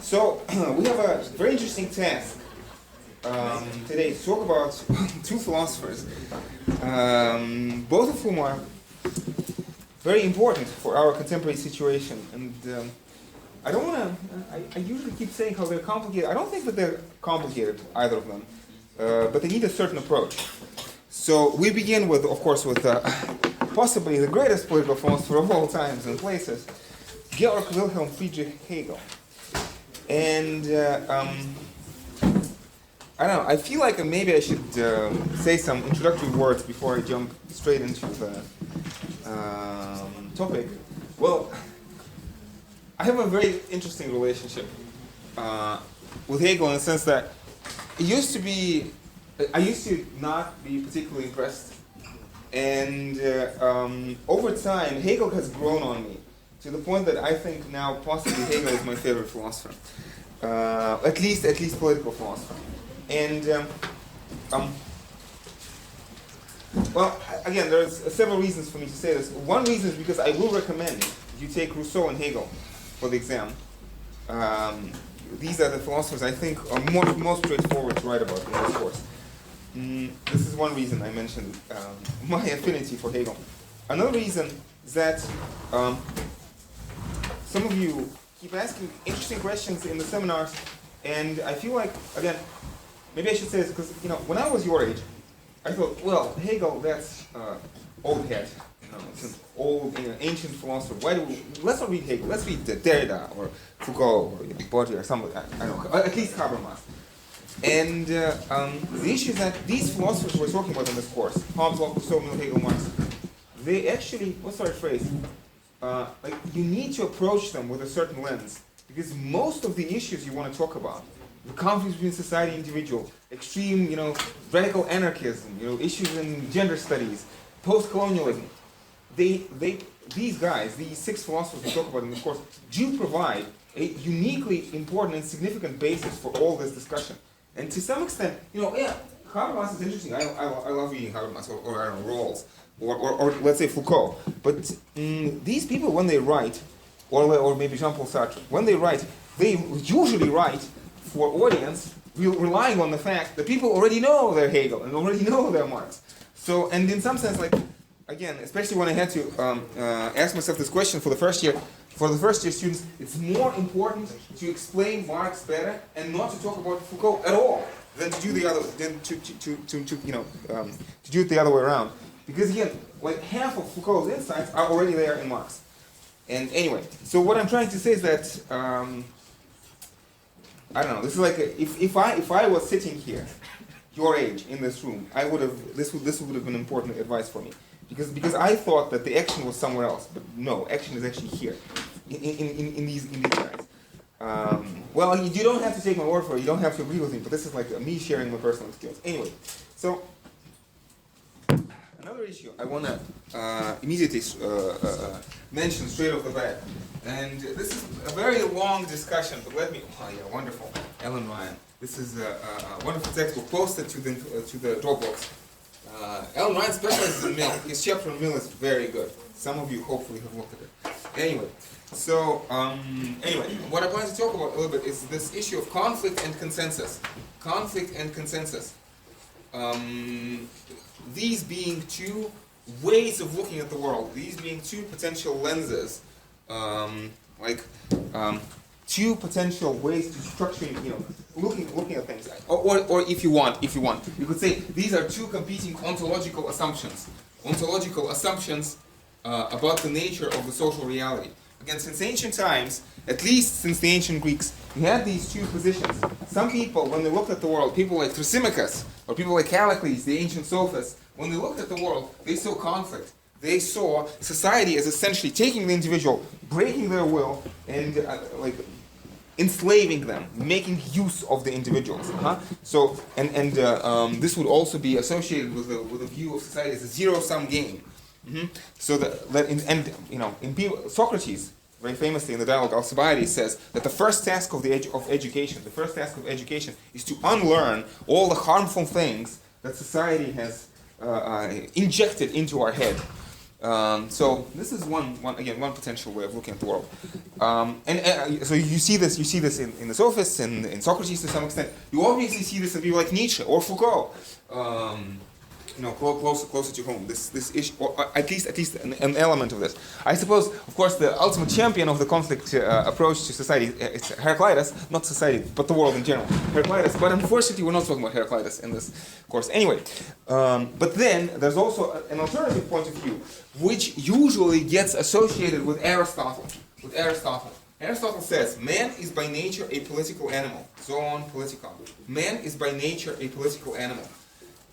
So we have a very interesting task today to talk about two philosophers, both of whom are very important for our contemporary situation. And I don't want to, I usually keep saying how they're complicated. I don't think that they're complicated, either of them, but they need a certain approach. So we begin with, of course, with possibly the greatest political philosopher of all times and places, Georg Wilhelm Friedrich Hegel. And I don't know, I feel like maybe I should say some introductory words before I jump straight into the topic. Well, I have a very interesting relationship with Hegel in the sense that I used to not be particularly impressed. And over time, Hegel has grown on me to the point that I think now possibly Hegel is my favorite philosopher. At least political philosopher. And well, again, there's several reasons for me to say this. One reason is because I will recommend you take Rousseau and Hegel for the exam. These are the philosophers I think are most straightforward to write about in this course. This is one reason I mentioned my affinity for Hegel. Another reason is that some of you keep asking interesting questions in the seminars, and I feel like, again, maybe I should say this because, when I was your age, I thought, well, Hegel, that's old hat. It's an old, ancient philosopher. Let's not read Hegel. Let's read Derrida or Foucault or Baudrillard or somebody. I don't know. At least Habermas. And the issue is that these philosophers we're talking about in this course, Hobbes, Locke, Rousseau, Mill, Hegel, Marx, they actually, what's the right phrase? You need to approach them with a certain lens, because most of the issues you want to talk about, the conflicts between society and individual, extreme, radical anarchism, issues in gender studies, post-colonialism, these guys, these six philosophers we talk about in this course, do provide a uniquely important and significant basis for all this discussion. And to some extent, Habermas is interesting. I love reading Habermas or I don't know, Rawls or let's say Foucault. But these people, when they write, or maybe Jean-Paul Sartre, when they write, they usually write for audience relying on the fact that people already know their Hegel and already know their Marx. So, and in some sense, again, especially when I had to ask myself this question for the first year students, it's more important to explain Marx better and not to talk about Foucault at all than to do the other, to do it the other way around. Because again, half of Foucault's insights are already there in Marx. And anyway, so what I'm trying to say is that I don't know. This is like if I was sitting here, your age, in this room, this would have been important advice for me. Because I thought that the action was somewhere else, but no, action is actually here, in these guys. Well, you don't have to take my word for it. You don't have to agree with me, but this is like me sharing my personal experience. Anyway, so another issue I want to immediately mention straight off the bat, and this is a very long discussion, but wonderful, Ellen Ryan. This is a wonderful textbook posted to the Dropbox. Ellen Ryan specializes in Mill. His chapter on Mill is very good. Some of you hopefully have looked at it. Anyway, so what I plan to talk about a little bit is this issue of conflict and consensus. Conflict and consensus. These being two ways of looking at the world. These being two potential lenses, two potential ways to structure, looking at things. Or if you want, you could say these are two competing ontological assumptions. Ontological assumptions about the nature of the social reality. Again, since ancient times, at least since the ancient Greeks, we had these two positions. Some people, when they looked at the world, people like Thrasymachus, or people like Callicles, the ancient sophists, when they looked at the world, they saw conflict. They saw society as essentially taking the individual, breaking their will, and enslaving them, making use of the individuals. So, and this would also be associated with a view of society as a zero-sum game. So Socrates, very famously in the Dialogue of Alcibiades, says that the first task of education is to unlearn all the harmful things that society has injected into our head. So this is one potential way of looking at the world. So you see this in the sophists and in Socrates to some extent. You obviously see this in people like Nietzsche or Foucault. Closer to home. This issue, or at least an element of this. I suppose, of course, the ultimate champion of the conflict approach to society is Heraclitus, not society, but the world in general. Heraclitus, but unfortunately, we're not talking about Heraclitus in this course. Anyway, but then there's also an alternative point of view, which usually gets associated with Aristotle. Aristotle says, man is by nature a political animal. Zoon politikon. Man is by nature a political animal.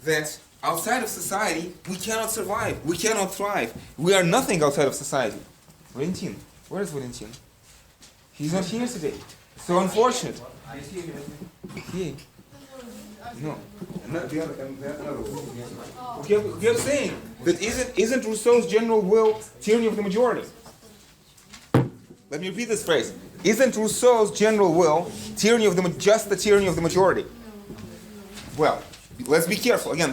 That outside of society, we cannot survive. We cannot thrive. We are nothing outside of society. Valentin. Where is Valentin? He's not here today. So unfortunate. He. No. The other. We kept saying that isn't Rousseau's general will tyranny of the majority? Let me repeat this phrase. Isn't Rousseau's general will tyranny of just the tyranny of the majority? Well, let's be careful. Again,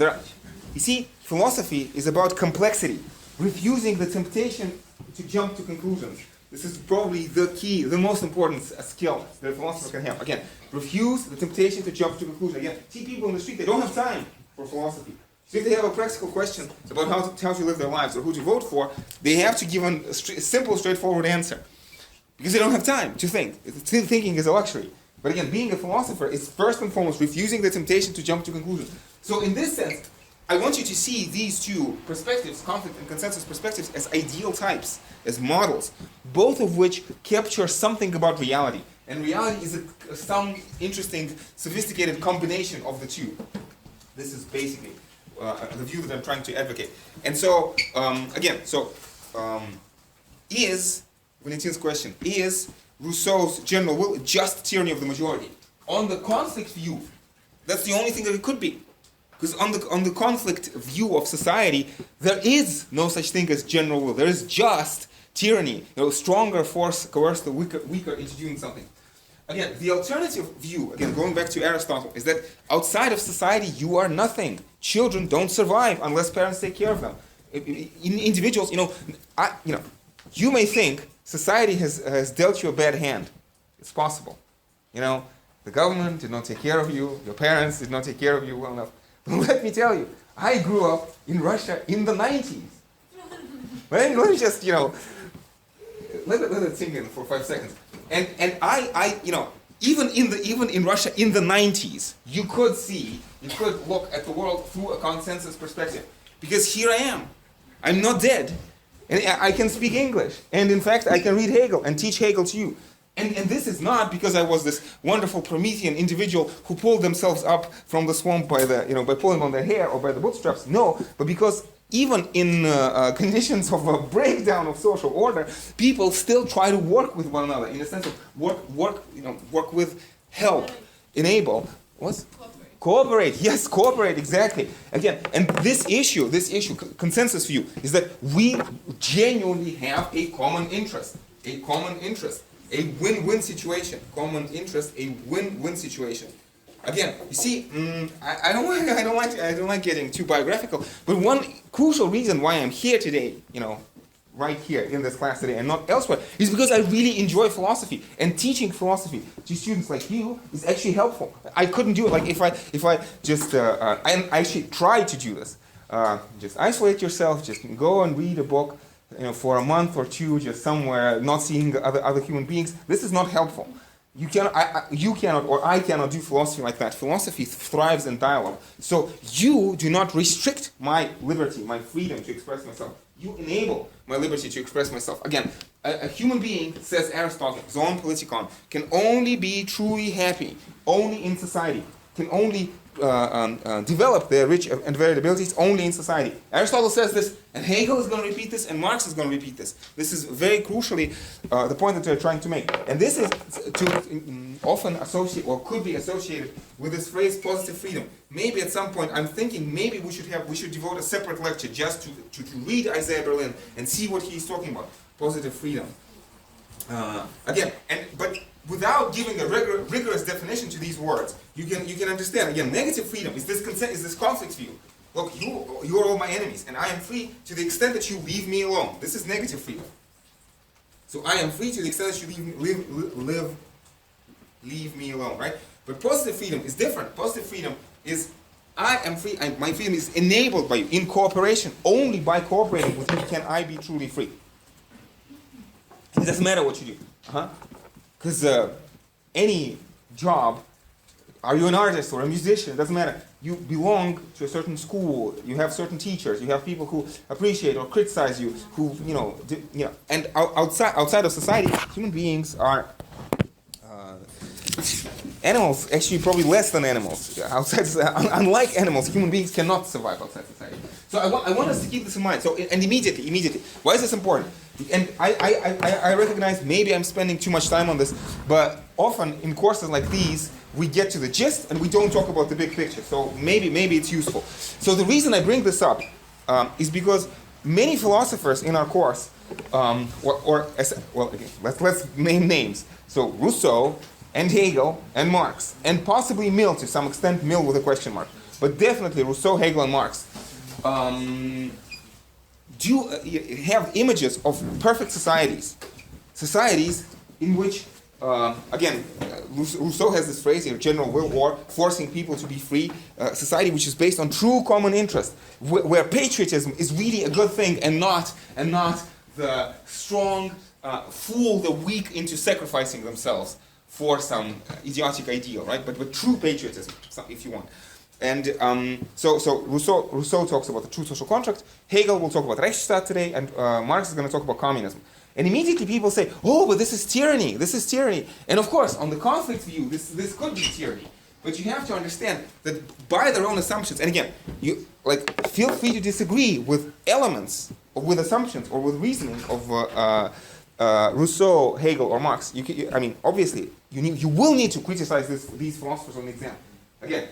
you see, philosophy is about complexity, refusing the temptation to jump to conclusions. This is probably the key, the most important skill that a philosopher can have. Again, refuse the temptation to jump to conclusions. Again, see people in the street, they don't have time for philosophy. So if they have a practical question about how to live their lives or who to vote for, they have to give a simple, straightforward answer. Because they don't have time to think. Thinking is a luxury. But again, being a philosopher is first and foremost refusing the temptation to jump to conclusions. So in this sense, I want you to see these two perspectives, conflict and consensus perspectives, as ideal types, as models, both of which capture something about reality. And reality is some interesting, sophisticated combination of the two. This is basically the view that I'm trying to advocate. And so, is, Valentin's question, is Rousseau's general will just tyranny of the majority? On the conflict view, that's the only thing that it could be. Because on the conflict view of society, there is no such thing as general will. There is just tyranny. Stronger force coerce the weaker into doing something. Again, the alternative view, again, going back to Aristotle, is that outside of society, you are nothing. Children don't survive unless parents take care of them. Individuals, you may think society has dealt you a bad hand. It's possible. The government did not take care of you. Your parents did not take care of you well enough. But let me tell you, I grew up in Russia in the 90s. Let me just, let it sink in for 5 seconds. And I even in Russia in the 90s, you could look at the world through a consensus perspective. Because here I am. I'm not dead. And I can speak English. And in fact, I can read Hegel and teach Hegel to you. And this is not because I was this wonderful Promethean individual who pulled themselves up from the swamp by pulling on their hair or by the bootstraps. No, but because even in conditions of a breakdown of social order, people still try to work with one another in the sense of work with, help, enable. What? Cooperate. Yes, cooperate, exactly. Again, and this issue, consensus view, is that we genuinely have a common interest. A win-win situation. Common interest, a win-win situation. Again, you see, I don't like getting too biographical, but one crucial reason why I'm here today, right here in this class today and not elsewhere, is because I really enjoy philosophy, and teaching philosophy to students like you is actually helpful. I couldn't do it if I just I actually tried to do this. Just isolate yourself, just go and read a book, for a month or two, just somewhere, not seeing other human beings. This is not helpful. You cannot, or I cannot do philosophy like that. Philosophy thrives in dialogue. So you do not restrict my liberty, my freedom to express myself. You enable my liberty to express myself. Again, a human being, says Aristotle, zoon politikon, can only be truly happy, only in society, can only develop their rich and varied abilities only in society. Aristotle says this, and Hegel is going to repeat this, and Marx is going to repeat this. This is very crucially the point that we're trying to make. And this is often associated, or could be associated, with this phrase positive freedom. Maybe at some point I'm thinking maybe we should devote a separate lecture just to read Isaiah Berlin and see what he's talking about. Positive freedom. But without giving a rigorous definition to these words, you can understand. Again, negative freedom is this conflict view. look, you are all my enemies, and I am free to the extent that you leave me alone. This is negative freedom. So I am free to the extent that you leave me alone, right? But positive freedom is different. Positive freedom is I am free, and my freedom is enabled by you in cooperation. Only by cooperating with you can I be truly free. It doesn't matter what you do. Because any job, are you an artist or a musician? It doesn't matter. You belong to a certain school. You have certain teachers. You have people who appreciate or criticize you. Who And outside of society, human beings are animals. Actually, probably less than animals. Unlike animals, human beings cannot survive outside society. So I want us to keep this in mind. So and immediately, why is this important? And I recognize maybe I'm spending too much time on this, but often in courses like these, we get to the gist and we don't talk about the big picture. So maybe it's useful. So the reason I bring this up is because many philosophers in our course, let's name names. So Rousseau and Hegel and Marx, and possibly Mill to some extent, Mill with a question mark, but definitely Rousseau, Hegel, and Marx. Do have images of perfect societies in which, again, Rousseau has this phrase here, general will or forcing people to be free, society which is based on true common interest, where patriotism is really a good thing and not the strong fool the weak into sacrificing themselves for some idiotic ideal, right? But true patriotism, if you want. And so Rousseau talks about the true social contract. Hegel will talk about Rechtsstaat today, and Marx is going to talk about communism. And immediately people say, "Oh, but this is tyranny. This is tyranny." And of course, on the conflict view, this could be tyranny. But you have to understand that by their own assumptions, and again, you feel free to disagree with elements, or with assumptions, or with reasoning of Rousseau, Hegel, or Marx. Obviously, you will need to criticize these philosophers on the exam. Again.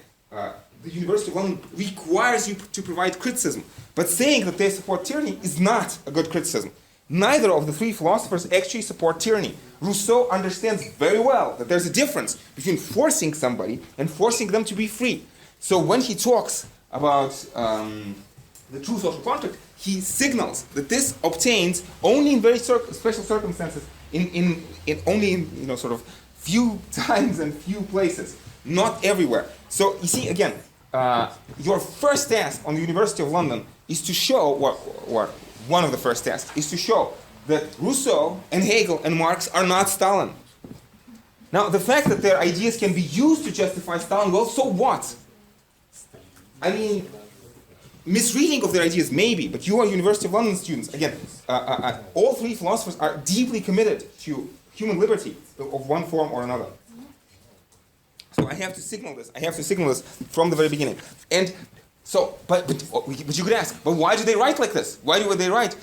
The University of London requires you to provide criticism, but saying that they support tyranny is not a good criticism. Neither of the three philosophers actually support tyranny. Rousseau understands very well that there's a difference between forcing somebody and forcing them to be free. So when he talks about the true social contract, he signals that this obtains only in very special circumstances, in sort of few times and few places, not everywhere. So you see, again, your first task on the University of London is to show, or one of the first tasks, is to show that Rousseau and Hegel and Marx are not Stalin. Now, the fact that their ideas can be used to justify Stalin, well, so what? I mean, misreading of their ideas, maybe, but you are University of London students. Again, all three philosophers are deeply committed to human liberty of one form or another. So I have to signal this from the very beginning. And so, but you could ask, but why do they write like this? Why do they write?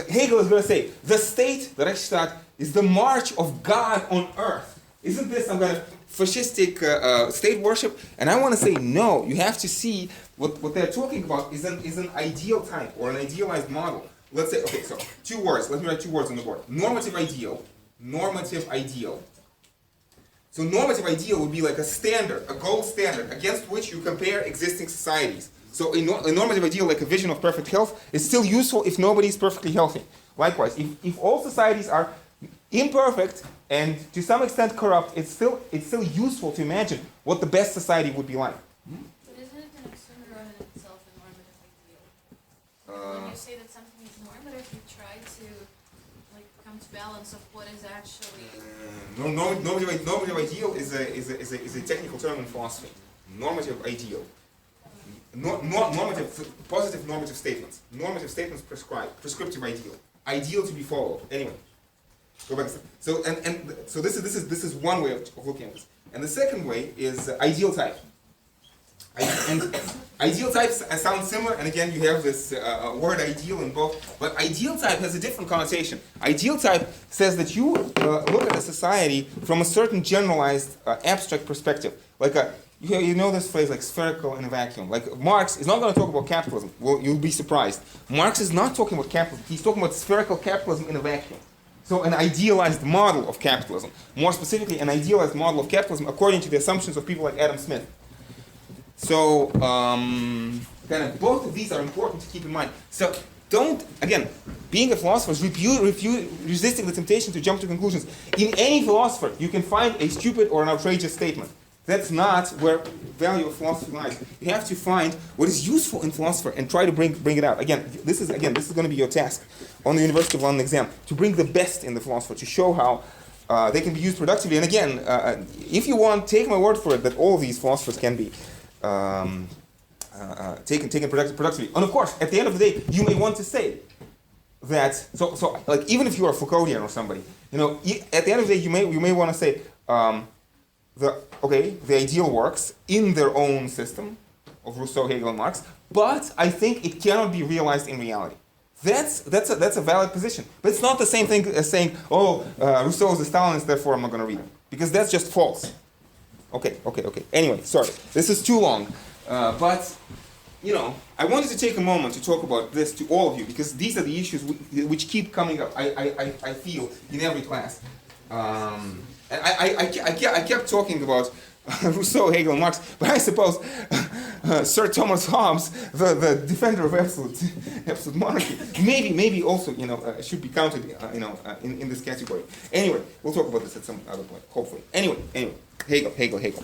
Hegel is going to say, the state, the Rechtsstaat, is the march of God on earth. Isn't this some kind of fascistic state worship? And I want to say, no, you have to see what they're talking about is an ideal type or an idealized model. Let's say, okay, so 2 words. Let me write 2 words on the board. Normative ideal. Normative ideal. So normative ideal would be like a standard, a gold standard, against which you compare existing societies. So a normative ideal, like a vision of perfect health, is still useful if nobody is perfectly healthy. Likewise, if all societies are imperfect and to some extent corrupt, it's still useful to imagine what the best society would be like. But isn't it an oxymoron in itself, a normative ideal? When you say that something is normative, you try to come to balance of what is actually. Normative ideal is a technical term in philosophy. Normative ideal. Positive normative statements. Normative statements prescriptive ideal. Ideal to be followed. Anyway, go back. So so this is one way of looking at this. And the second way is ideal type. And ideal types sound similar, and again you have this word ideal in both, but ideal type has a different connotation. Ideal type says that you look at a society from a certain generalized abstract perspective. You know this phrase like spherical in a vacuum. Like Marx is not going to talk about capitalism. Well, you'll be surprised. Marx is not talking about capitalism. He's talking about spherical capitalism in a vacuum. So an idealized model of capitalism. More specifically, an idealized model of capitalism according to the assumptions of people like Adam Smith. So kind of both of these are important to keep in mind. So don't, again, being a philosopher is resisting the temptation to jump to conclusions. In any philosopher, you can find a stupid or an outrageous statement. That's not where value of philosophy lies. You have to find what is useful in philosopher and try to bring it out. Again, this is going to be your task on the University of London exam, to bring the best in the philosopher, to show how they can be used productively. And again, if you want, take my word for it that all of these philosophers can be taken productively. And of course, at the end of the day, you may want to say that. So like even if you are Foucauldian or somebody, at the end of the day, you may want to say the ideal works in their own system of Rousseau, Hegel, and Marx, but I think it cannot be realized in reality. That's a valid position, but it's not the same thing as saying, Rousseau is a Stalinist, therefore I'm not going to read him, because that's just false. Okay. Anyway, sorry, this is too long, but I wanted to take a moment to talk about this to all of you, because these are the issues which keep coming up. I feel in every class. And I kept talking about Rousseau, Hegel, and Marx, but I suppose Sir Thomas Hobbes, the defender of absolute monarchy, maybe also should be counted in this category. Anyway, we'll talk about this at some other point, hopefully. Anyway, Hegel.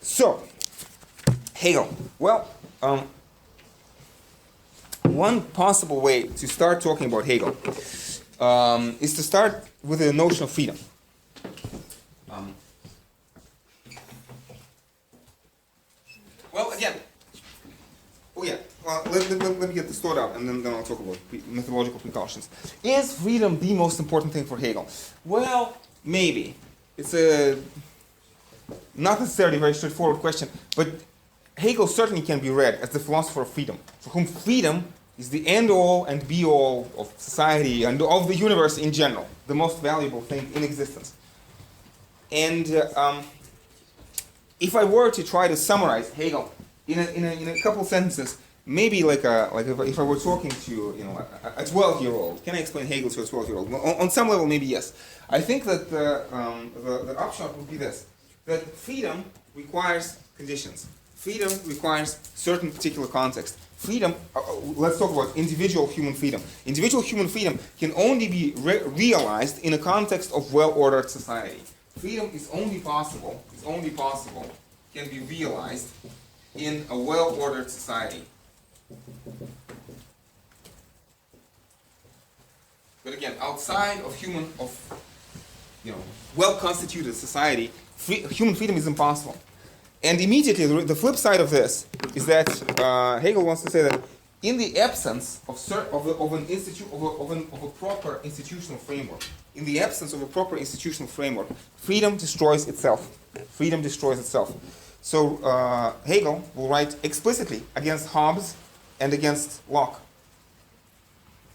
So Hegel. Well, one possible way to start talking about Hegel is to start with the notion of freedom. Well, again, let me get this thought out, and then I'll talk about methodological precautions. Is freedom the most important thing for Hegel? Well, maybe. It's a not necessarily very straightforward question, but Hegel certainly can be read as the philosopher of freedom, for whom freedom is the end-all and be-all of society and of the universe in general, the most valuable thing in existence. And if I were to try to summarize Hegel in a couple sentences, maybe if I were talking to a 12-year-old, can I explain Hegel to a 12-year-old? Well, on some level, maybe yes. I think that the upshot would be this: that freedom requires conditions. Freedom requires certain particular context. Freedom, let's talk about individual human freedom. Individual human freedom can only be realized in a context of well-ordered society. Freedom is only possible, can be realized in a well-ordered society. But again, outside of well-constituted society, human freedom is impossible. And immediately, the flip side of this is that Hegel wants to say that in the absence of a proper institutional framework, freedom destroys itself. So Hegel will write explicitly against Hobbes and against Locke,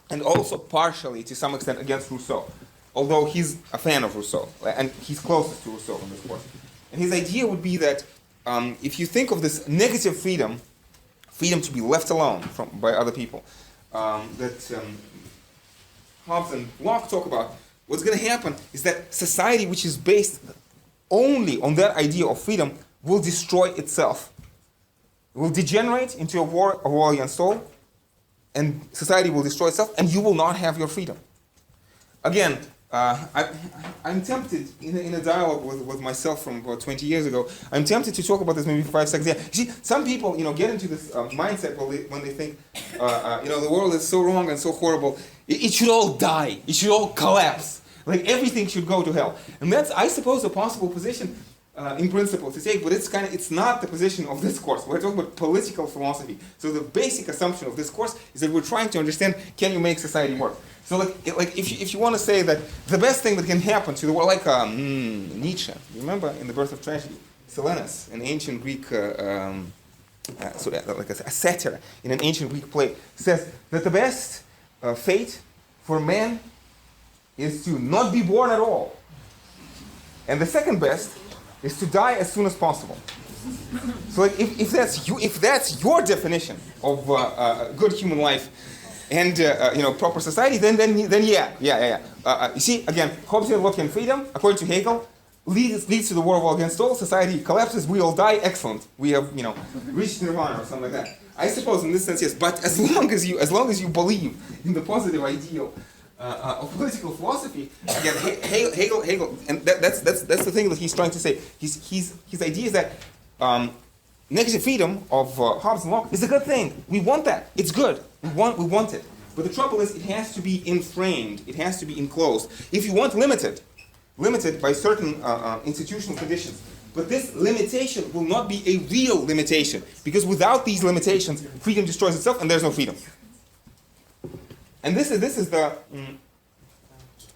and also partially, to some extent, against Rousseau, although he's a fan of Rousseau, and he's closest to Rousseau in this course. And his idea would be that if you think of this negative freedom to be left alone by other people, that Hobbes and Locke talk about, what's going to happen is that society which is based only on that idea of freedom will destroy itself. It will degenerate into a war against soul, and society will destroy itself, and you will not have your freedom. Again, I'm tempted, in a dialogue with myself from about 20 years ago, I'm tempted to talk about this maybe for 5 seconds. Yeah. See, some people, get into this mindset when they think, the world is so wrong and so horrible, it should all die, it should all collapse, like everything should go to hell. And that's, I suppose, a possible position in principle to take, but it's not the position of this course. We're talking about political philosophy. So the basic assumption of this course is that we're trying to understand, can you make society work? So if you want to say that the best thing that can happen to the world, like Nietzsche, remember in The Birth of Tragedy, Silenus, an ancient Greek, a satyr in an ancient Greek play, says that the best fate for man is to not be born at all. And the second best is to die as soon as possible. So if that's your definition of good human life and proper society, then yeah. You see, again, Hobbesian Lockean freedom, according to Hegel, leads to the war against all, society collapses, we all die, excellent. We have, reached nirvana or something like that. I suppose in this sense, yes, but as long as you believe in the positive ideal of political philosophy, again, Hegel, and that's the thing that he's trying to say. His idea is that negative freedom of Hobbes and Locke is a good thing. We want that. It's good. We want it. But the trouble is, it has to be enframed. It has to be enclosed. If you want limited by certain institutional conditions. But this limitation will not be a real limitation, because without these limitations, freedom destroys itself, and there's no freedom. And this is the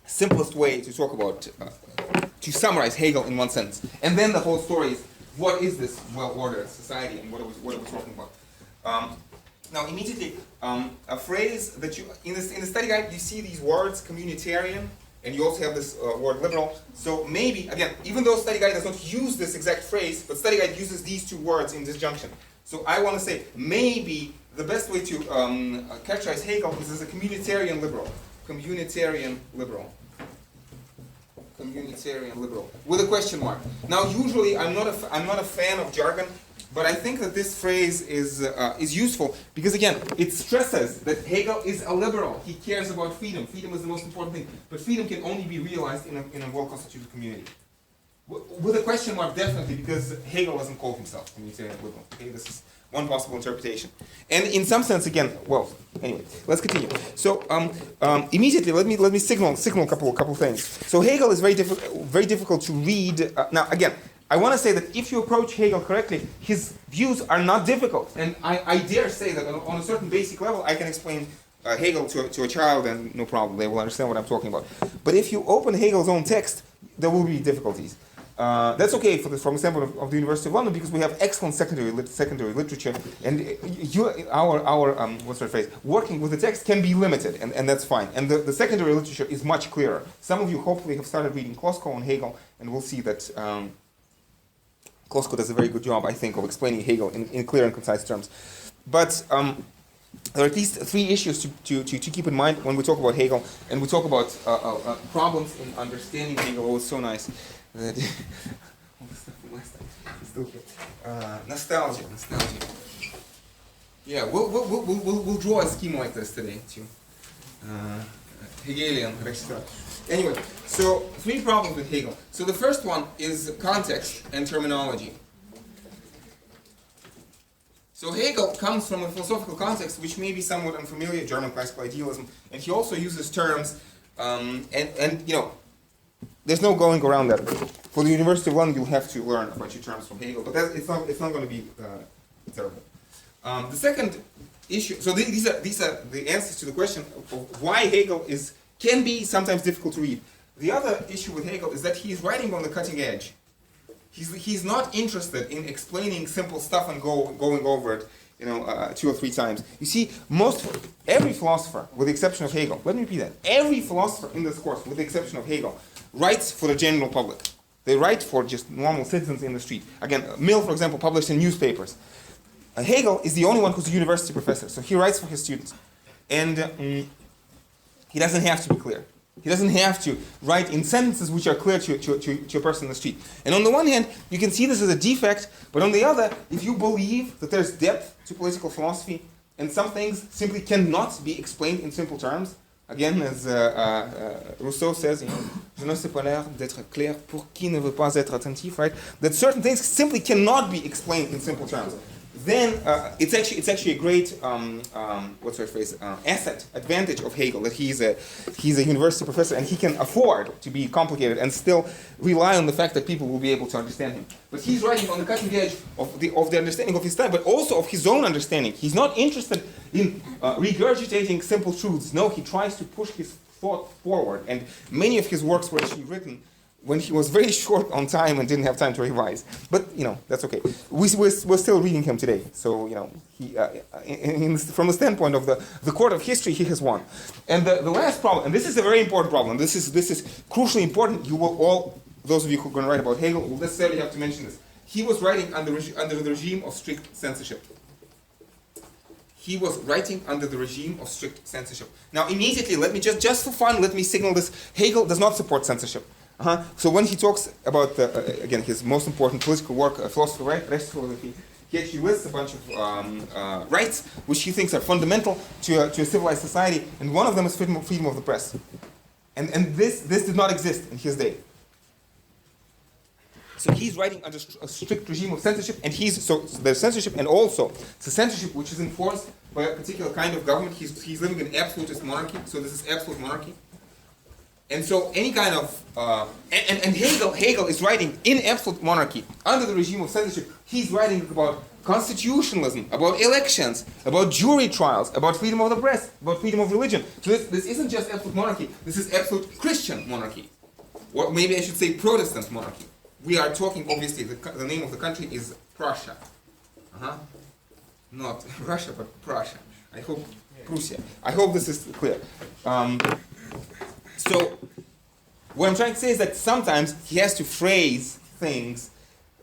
simplest way to talk about, to summarize Hegel in one sentence. And then the whole story is, what is this well-ordered society, and what are we talking about? Now, immediately, a phrase that you in the study guide, you see these words, communitarian, and you also have this word liberal. So maybe, again, even though study guide does not use this exact phrase, but study guide uses these two words in disjunction. So I want to say, maybe the best way to characterize Hegel is as a communitarian liberal. Communitarian liberal. Communitarian liberal. With a question mark. Now, usually, I'm not a fan of jargon, but I think that this phrase is useful because, again, it stresses that Hegel is a liberal. He cares about freedom. Freedom is the most important thing. But freedom can only be realized in a well-constituted community. With a question mark, definitely, because Hegel doesn't call himself communitarian liberal. Okay, this is one possible interpretation. And in some sense, again, well, anyway, let's continue. So immediately, let me signal a couple things. So Hegel is very difficult to read. Now, again, I want to say that if you approach Hegel correctly, his views are not difficult. And I dare say that on a certain basic level, I can explain Hegel to a child and no problem, they will understand what I'm talking about. But if you open Hegel's own text, there will be difficulties. That's okay from the standpoint of the University of London because we have excellent secondary literature, and working with the text can be limited, and that's fine. And the secondary literature is much clearer. Some of you hopefully have started reading Klosko on Hegel, and we'll see that Klosko does a very good job, I think, of explaining Hegel in clear and concise terms. But there are at least three issues to keep in mind when we talk about Hegel, and we talk about problems in understanding Hegel. Oh, it's so nice. All the stuff from last time. Still here. Nostalgia. Yeah, we'll draw a scheme like this today too. Hegelian. Anyway, so three problems with Hegel. So the first one is context and terminology. So Hegel comes from a philosophical context which may be somewhat unfamiliar, German classical idealism, and he also uses terms, and there's no going around that. For the University of London, you'll have to learn a bunch of terms from Hegel, but it's not going to be terrible. The second issue, so these are the answers to the question of why Hegel can be sometimes difficult to read. The other issue with Hegel is that he's writing on the cutting edge. He's not interested in explaining simple stuff and going over it, 2 or 3 times. You see, every philosopher, with the exception of Hegel, let me repeat that, every philosopher in this course, with the exception of Hegel, writes for the general public. They write for just normal citizens in the street. Again, Mill, for example, published in newspapers. Hegel is the only one who's a university professor, so he writes for his students. And he doesn't have to be clear. He doesn't have to write in sentences which are clear to a person in the street. And on the one hand, you can see this as a defect, but on the other, if you believe that there's depth to political philosophy, and some things simply cannot be explained in simple terms, again, as Rousseau says, je ne sais pas l'air d'être clair pour qui ne veut pas être attentif, right? That certain things simply cannot be explained in simple terms. Then it's actually a great advantage of Hegel that he's a university professor and he can afford to be complicated and still rely on the fact that people will be able to understand him. But he's writing on the cutting edge of the understanding of his time, but also of his own understanding. He's not interested in regurgitating simple truths. No, he tries to push his thought forward, and many of his works were actually written when he was very short on time and didn't have time to revise. But, that's okay. We're still reading him today. So, he, from the standpoint of the court of history, he has won. And the last problem, and this is a very important problem, this is crucially important, you will all, those of you who are going to write about Hegel, will necessarily have to mention this. He was writing under the regime of strict censorship. He was writing under the regime of strict censorship. Now, immediately, let me just for fun, let me signal this. Hegel does not support censorship. So when he talks about, again, his most important political work, philosophy, philosophy, he actually lists a bunch of rights which he thinks are fundamental to a civilized society, and one of them is freedom of the press. And this did not exist in his day. So he's writing under a strict regime of censorship, and so there's censorship, and also the censorship which is enforced by a particular kind of government. He's living in absolutist monarchy, so this is absolute monarchy. And so any kind of and Hegel is writing in absolute monarchy under the regime of censorship. He's writing about constitutionalism, about elections, about jury trials, about freedom of the press, about freedom of religion. So this isn't just absolute monarchy. This is absolute Christian monarchy, or maybe I should say Protestant monarchy. We are talking, obviously, the name of the country is Prussia. Not Russia, but Prussia. I hope Prussia. I hope this is clear. So, what I'm trying to say is that sometimes he has to phrase things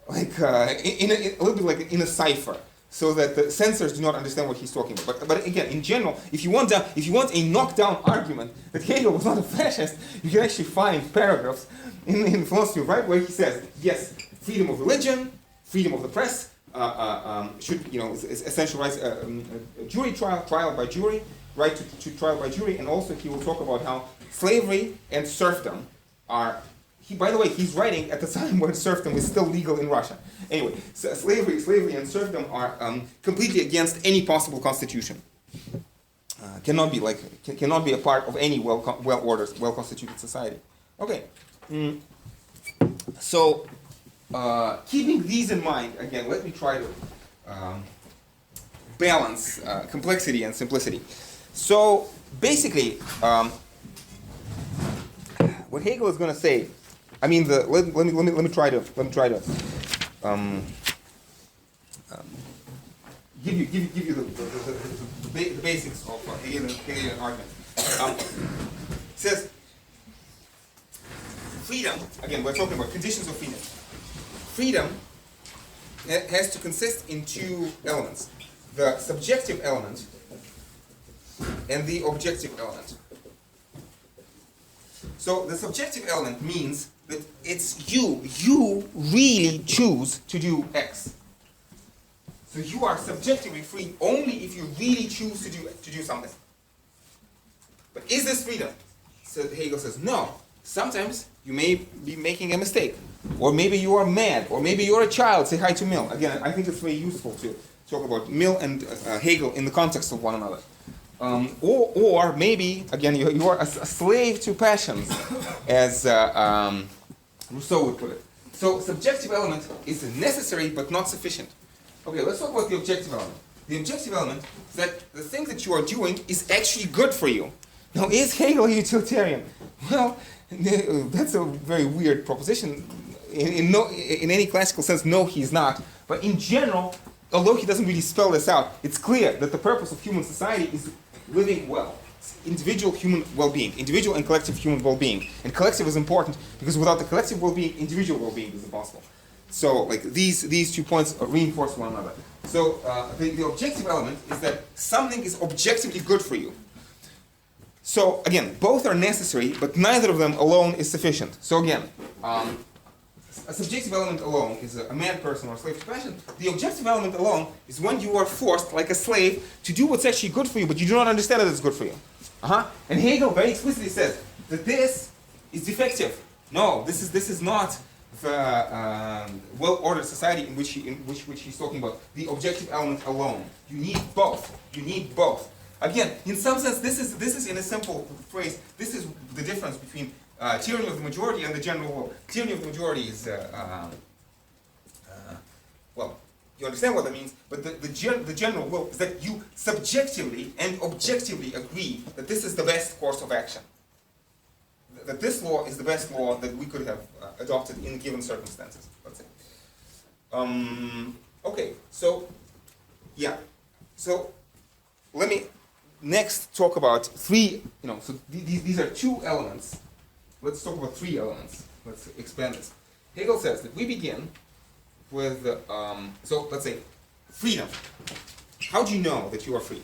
like in a little bit like in a cipher, so that the censors do not understand what he's talking about. But again, in general, if you want a knockdown argument that Hegel was not a fascist, you can actually find paragraphs in philosophy, right, where he says, yes, freedom of religion, freedom of the press, should, is essential rights, jury trial by jury, right to trial by jury, and also he will talk about how slavery and serfdom are. By the way, he's writing at the time when serfdom is still legal in Russia. Anyway, so slavery and serfdom are completely against any possible constitution. Cannot be a part of any well-ordered, well-constituted society. Okay. So, keeping these in mind, again, let me try to balance complexity and simplicity. So, basically, what Hegel is going to say, I mean, let me try to give you the basics of Hegelian argument. It says, freedom, again, we're talking about conditions of freedom. Freedom has to consist in two elements, the subjective element and the objective element. So the subjective element means that it's you really choose to do X. So you are subjectively free only if you really choose to do something. But is this freedom? So Hegel says, no. Sometimes you may be making a mistake, or maybe you are mad, or maybe you're a child. Say hi to Mill. Again, I think it's very useful to talk about Mill and Hegel in the context of one another. Or maybe, again, you are a slave to passions, as Rousseau would put it. So subjective element is necessary but not sufficient. Okay, let's talk about the objective element. The objective element is that the thing that you are doing is actually good for you. Now, is Hegel a utilitarian? Well, that's a very weird proposition. In any classical sense, no, he's not. But in general, although he doesn't really spell this out, it's clear that the purpose of human society is living well. It's individual human well-being, individual and collective human well-being. And collective is important because without the collective well-being, individual well-being is impossible. So, like these 2 points reinforce one another. So, the objective element is that something is objectively good for you. So, again, both are necessary, but neither of them alone is sufficient. So, again, a subjective element alone is a mad person or a slave to passion. The objective element alone is when you are forced, like a slave, to do what's actually good for you, but you do not understand that it's good for you. And Hegel very explicitly says that this is defective. No, this is not the well-ordered society in which he's talking about. The objective element alone. You need both. You need both. Again, in some sense, this is in a simple phrase. This is the difference between tyranny of the majority and the general will. Tyranny of the majority is, well, you understand what that means, but the general will is that you subjectively and objectively agree that this is the best course of action. That this law is the best law that we could have adopted in given circumstances, let's say. Okay, so, yeah. So, let me next talk about three, so these are two elements. Let's talk about three elements. Let's expand this. Hegel says that we begin with, so let's say, freedom. How do you know that you are free?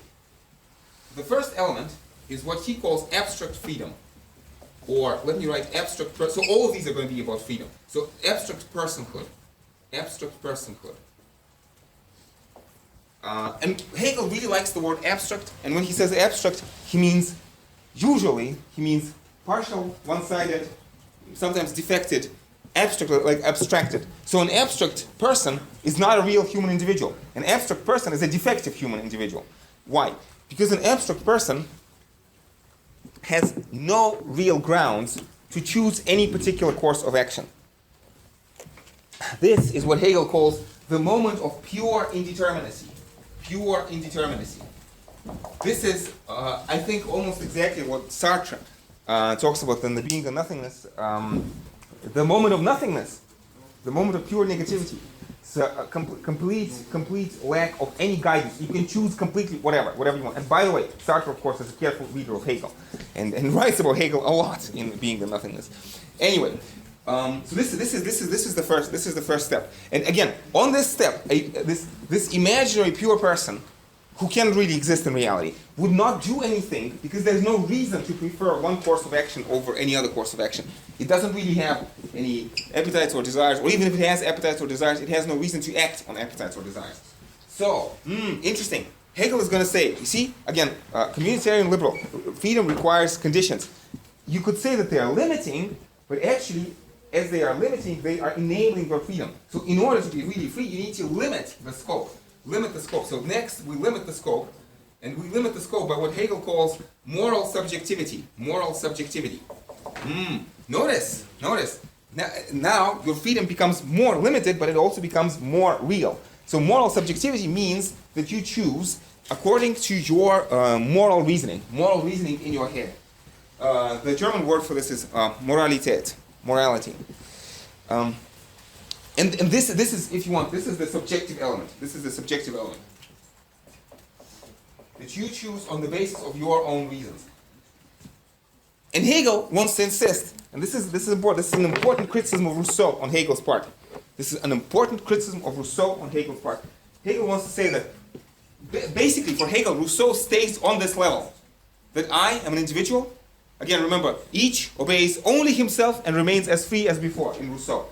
The first element is what he calls abstract freedom. or let me write abstract person. So all of these are going to be about freedom. So abstract personhood. And Hegel really likes the word abstract, and when he says abstract, he means partial, one-sided, sometimes defected, abstract, like abstracted. So an abstract person is not a real human individual. An abstract person is a defective human individual. Why? Because an abstract person has no real grounds to choose any particular course of action. This is what Hegel calls the moment of pure indeterminacy. Pure indeterminacy. This is, I think, almost exactly what Sartre talks about in The Being and Nothingness. The moment of nothingness, the moment of pure negativity. So a complete lack of any guidance. You can choose completely whatever you want. And by the way, Sartre, of course, is a careful reader of Hegel and writes about Hegel a lot in Being and Nothingness. Anyway, so this is the first step. And again, on this step, this imaginary pure person, who can't really exist in reality, would not do anything because there's no reason to prefer one course of action over any other course of action. It doesn't really have any appetites or desires, or even if it has appetites or desires, it has no reason to act on appetites or desires. So, interesting. Hegel is going to say, you see, again, communitarian liberal, freedom requires conditions. You could say that they are limiting, but actually, as they are limiting, they are enabling your freedom. So in order to be really free, you need to limit the scope. Limit the scope. So next, we limit the scope, and we limit the scope by what Hegel calls moral subjectivity. Moral subjectivity. Notice. Now your freedom becomes more limited, but it also becomes more real. So moral subjectivity means that you choose according to your moral reasoning in your head. The German word for this is Moralität, morality. And this is, if you want, this is the subjective element. This is the subjective element that you choose on the basis of your own reasons. And Hegel wants to insist, and this is important. This is an important criticism of Rousseau on Hegel's part. This is an important criticism of Rousseau on Hegel's part. Hegel wants to say that basically for Hegel, Rousseau stays on this level, that I am an individual. Again, remember, each obeys only himself and remains as free as before in Rousseau.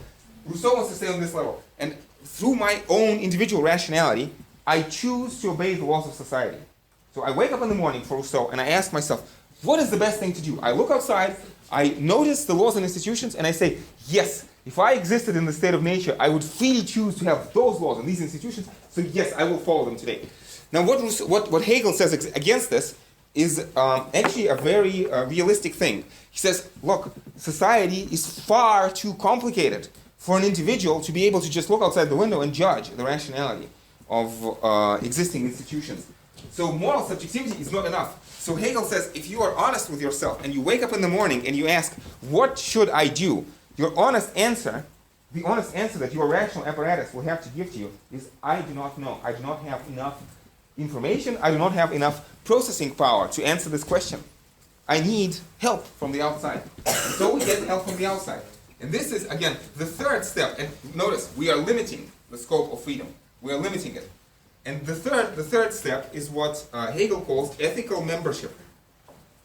Rousseau wants to stay on this level. And through my own individual rationality, I choose to obey the laws of society. So I wake up in the morning for Rousseau and I ask myself, what is the best thing to do? I look outside, I notice the laws and institutions, and I say, yes, if I existed in the state of nature, I would freely choose to have those laws and these institutions, so yes, I will follow them today. Now what Hegel says against this is actually a very realistic thing. He says, look, society is far too complicated for an individual to be able to just look outside the window and judge the rationality of existing institutions. So moral subjectivity is not enough. So Hegel says, if you are honest with yourself and you wake up in the morning and you ask, what should I do? Your honest answer, the honest answer that your rational apparatus will have to give to you is, I do not know. I do not have enough information. I do not have enough processing power to answer this question. I need help from the outside. And so we get help from the outside. And this is, again, the third step. And notice, we are limiting the scope of freedom. We are limiting it. And the third step is what Hegel calls ethical membership.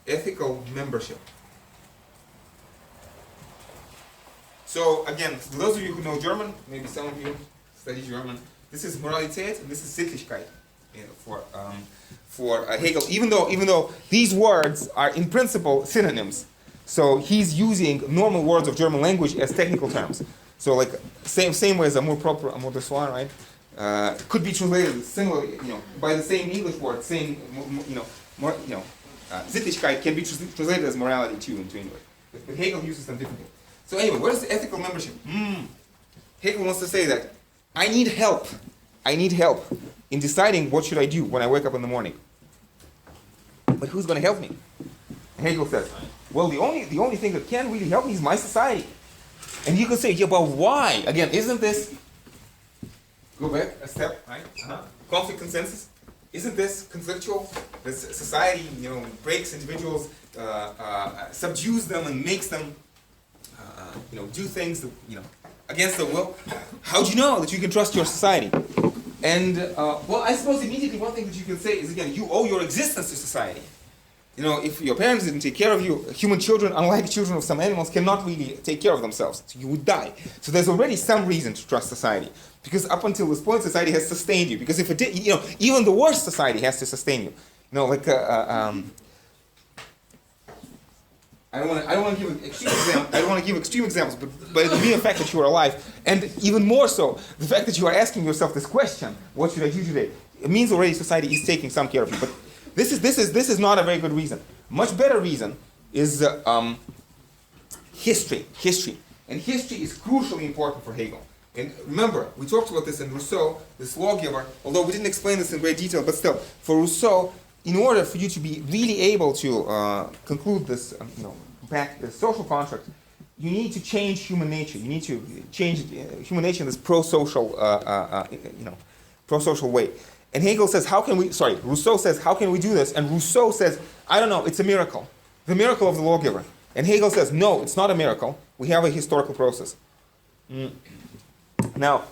Ethical membership. So, again, for those of you who know German, maybe some of you study German, this is Moralität and this is Sittlichkeit for Hegel, even though these words are in principle synonyms. So he's using normal words of German language as technical terms. So like same way as amour propre, amour de soi, right? Could be translated similarly, by the same English word, Sittlichkeit can be translated as morality too into English. But Hegel uses them differently. So anyway, what is the ethical membership? Hegel wants to say that I need help. I need help in deciding what should I do when I wake up in the morning. But who's going to help me? Hegel says, well, the only thing that can really help me is my society. And you can say, yeah, but why? Again, isn't this, go back a step, right? Conflict consensus. Isn't this conflictual? This society, breaks individuals, subdues them and makes them, do things, against their will. How do you know that you can trust your society? And, well, I suppose immediately one thing that you can say is, again, you owe your existence to society. if your parents didn't take care of you, human children, unlike children of some animals, cannot really take care of themselves. So you would die. So there's already some reason to trust society. Because up until this point, society has sustained you. Because if it did, even the worst society has to sustain you. I don't want to give extreme examples. I don't want to give extreme examples, but the mere fact that you are alive, and even more so, the fact that you are asking yourself this question: what should I do today? It means already society is taking some care of you. But this is not a very good reason. Much better reason is history. And history is crucially important for Hegel. And remember, we talked about this in Rousseau, this lawgiver, although we didn't explain this in great detail, but still, for Rousseau, in order for you to be really able to conclude this, the social contract, you need to change human nature. You need to change human nature in this pro-social way. And Hegel says, Rousseau says, how can we do this? And Rousseau says, I don't know, it's a miracle. The miracle of the lawgiver. And Hegel says, no, it's not a miracle. We have a historical process. Now,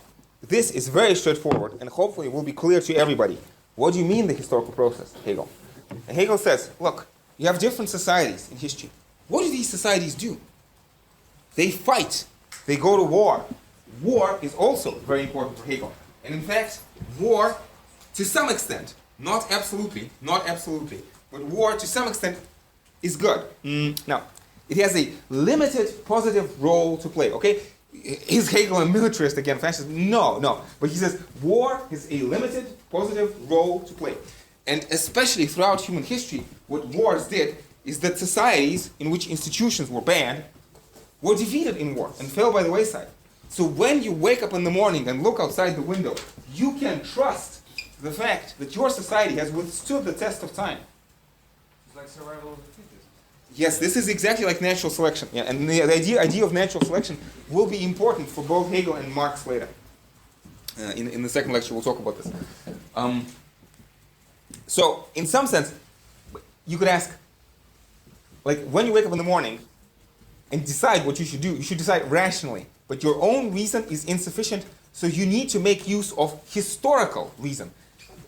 this is very straightforward, and hopefully it will be clear to everybody. What do you mean the historical process, Hegel? And Hegel says, look, you have different societies in history. What do these societies do? They fight. They go to war. War is also very important for Hegel. And in fact, war, to some extent, not absolutely, but war to some extent is good. Now, it has a limited positive role to play, okay? Is Hegel a militarist again, fascist? No. But he says war has a limited positive role to play. And especially throughout human history, what wars did is that societies in which institutions were banned were defeated in war and fell by the wayside. So when you wake up in the morning and look outside the window, you can trust the fact that your society has withstood the test of time. It's like survival of the fittest. Yes, this is exactly like natural selection. Yeah, and the idea of natural selection will be important for both Hegel and Marx later. In the second lecture, we'll talk about this. So, in some sense, you could ask, like, when you wake up in the morning and decide what you should do, you should decide rationally. But your own reason is insufficient, so you need to make use of historical reason.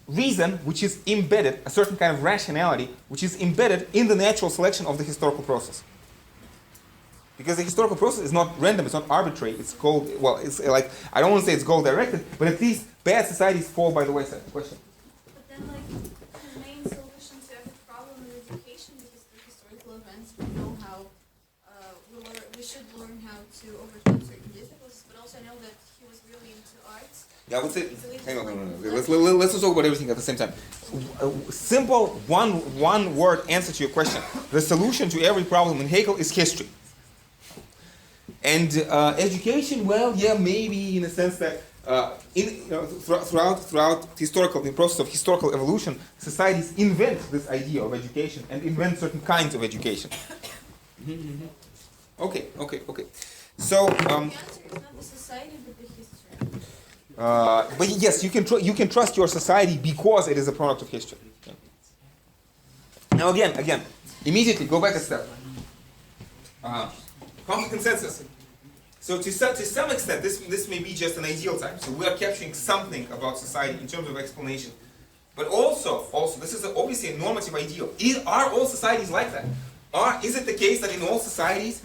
Reason which is embedded, a certain kind of rationality, which is embedded in the natural selection of the historical process. Because the historical process is not random, it's not arbitrary, it's goal, well, it's like, I don't want to say it's goal-directed, but at least bad societies fall by the wayside. Question? But then, like, the main solution to every problem in education, because the historical events, we know how, we should learn how to overcome certain difficulties, but also know that he was really into arts. Yeah, I would say, hang on. Let's just talk about everything at the same time. Simple, one-word answer to your question. The solution to every problem in Hegel is history. And education, well, yeah, maybe in a sense that throughout the process of historical evolution, societies invent this idea of education and invent certain kinds of education. Okay. So. The answer is not the society, but the history. But yes, you can trust your society because it is a product of history. Yeah. Now again, immediately go back a step. Conflict consensus. So to some extent, this may be just an ideal type. So we are capturing something about society in terms of explanation. But also, this is obviously a normative ideal. Are all societies like that? Is it the case that in all societies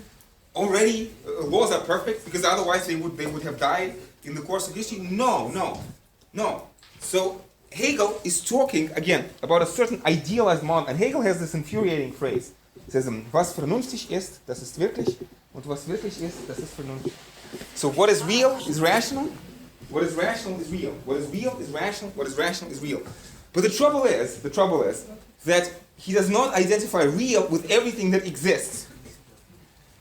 already laws are perfect? Because otherwise they would have died in the course of history? No. So Hegel is talking, again, about a certain idealized model. And Hegel has this infuriating phrase. He says, was vernünftig ist, das ist wirklich, und was wirklich ist, das ist vernünftig. So what is real is rational, what is rational is real. What is real is rational, what is rational is real. But the trouble is that he does not identify real with everything that exists.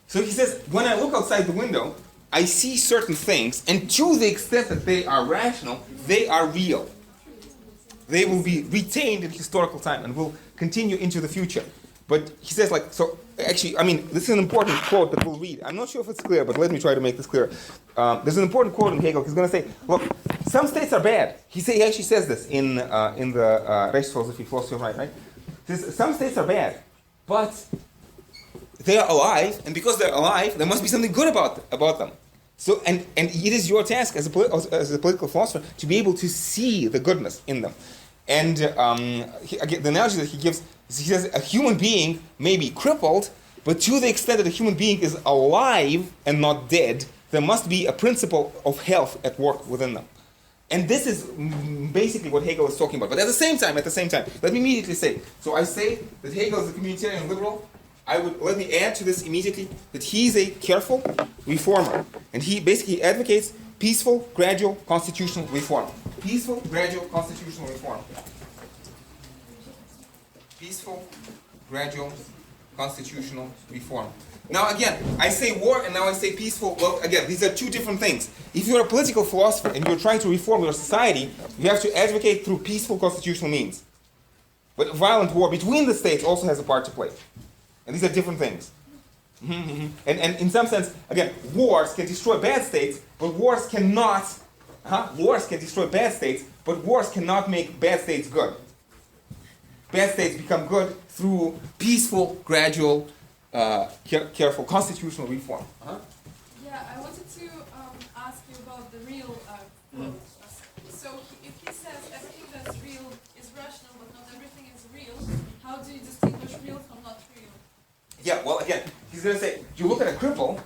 So he says, when I look outside the window, I see certain things, and to the extent that they are rational, they are real. They will be retained in historical time and will continue into the future. But he says, this is an important quote that we'll read. I'm not sure if it's clear, but let me try to make this clear. There's an important quote in Hegel. He's going to say, look, some states are bad. He actually says this in the Rechtsphilosophie, philosophy of right? He says, some states are bad, but they are alive, and because they're alive, there must be something good about them. So, and it is your task as a political philosopher to be able to see the goodness in them. And the analogy that he gives He says a human being may be crippled, but to the extent that a human being is alive and not dead, there must be a principle of health at work within them. And this is basically what Hegel is talking about. But at the same time, let me immediately say, so I say that Hegel is a communitarian liberal. Let me add to this immediately that he's a careful reformer. And he basically advocates peaceful, gradual, constitutional reform. Peaceful, gradual, constitutional reform. Peaceful, gradual, constitutional reform. Now again, I say war and now I say peaceful. Well, again, these are two different things. If you're a political philosopher and you're trying to reform your society, you have to advocate through peaceful constitutional means. But violent war between the states also has a part to play. And these are different things. And in some sense, again, wars can destroy bad states, but wars cannot, wars can destroy bad states, but wars cannot make bad states good. Bad states become good through peaceful, gradual, careful constitutional reform. Yeah, I wanted to ask you about the real quote. So if he says everything that's real is rational, but not everything is real, how do you distinguish real from not real? Yeah, well, again, he's going to say, you look at a cripple,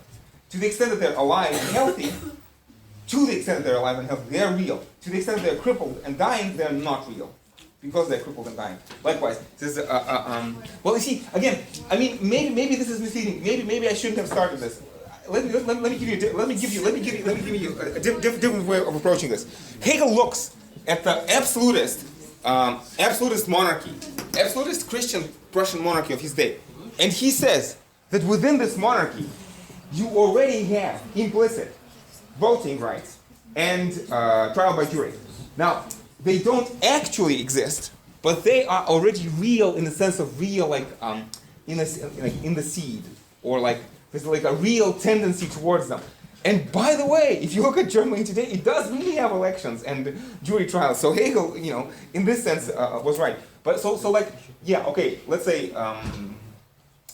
to the extent that they're alive and healthy, to the extent that they're alive and healthy, they're real. To the extent that they're crippled and dying, they're not real. Because they're crippled and dying. Likewise, says, well, you see, again, I mean, maybe this is misleading. Maybe I shouldn't have started this. Let me give you a different way of approaching this. Hegel looks at the absolutist monarchy, absolutist Christian Prussian monarchy of his day, and he says that within this monarchy, you already have implicit voting rights and trial by jury. Now, they don't actually exist, but they are already real in the sense of real, like in the seed, or like there's like a real tendency towards them. And by the way, if you look at Germany today, it does really have elections and jury trials. So Hegel, in this sense, was right. But so like, yeah, okay, let's say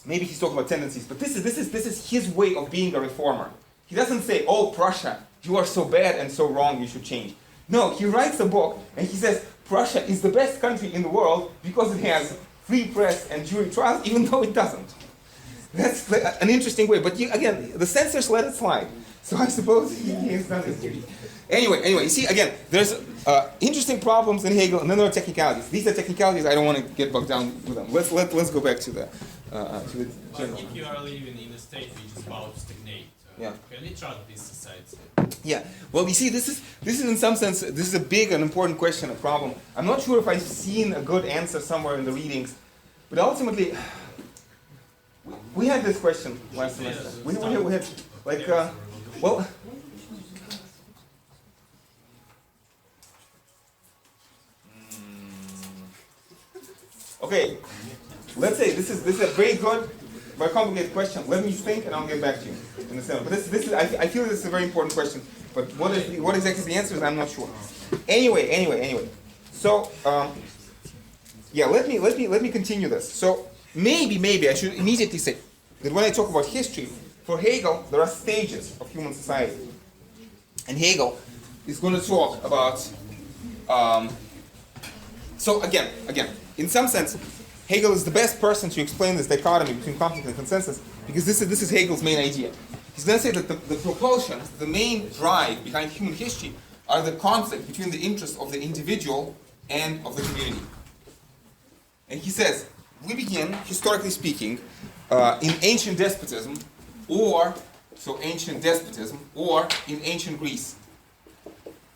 maybe he's talking about tendencies, but this is his way of being a reformer. He doesn't say, "Oh, Prussia, you are so bad and so wrong, you should change." No, he writes a book and he says Prussia is the best country in the world because it has free press and jury trials, even though it doesn't. That's an interesting way. But again, the censors let it slide. So I suppose he has done his duty. Anyway, you see, again, there's interesting problems in Hegel, and then there are technicalities. These are technicalities. I don't want to get bogged down with them. Let's go back to the general. If you are living in a state which is about to stagnate, Yeah. can you trust this society? Yeah. Well, you see, this is in some sense, this is a big and important question, a problem. I'm not sure if I've seen a good answer somewhere in the readings, but ultimately, we had this question last semester. We had like, well. Okay, let's say this is a very good, very complicated question. Let me think, and I'll get back to you in a second. But this is I feel this is a very important question. But what exactly the answer is, I'm not sure. Anyway. So yeah, let me continue this. So maybe I should immediately say that when I talk about history, for Hegel there are stages of human society, and Hegel is going to talk about. So again, in some sense, Hegel is the best person to explain this dichotomy between conflict and consensus, because this is Hegel's main idea. He's going to say that the propulsion, the main drive behind human history, are the conflict between the interests of the individual and of the community. And he says, we begin, historically speaking, in ancient despotism, or in ancient Greece.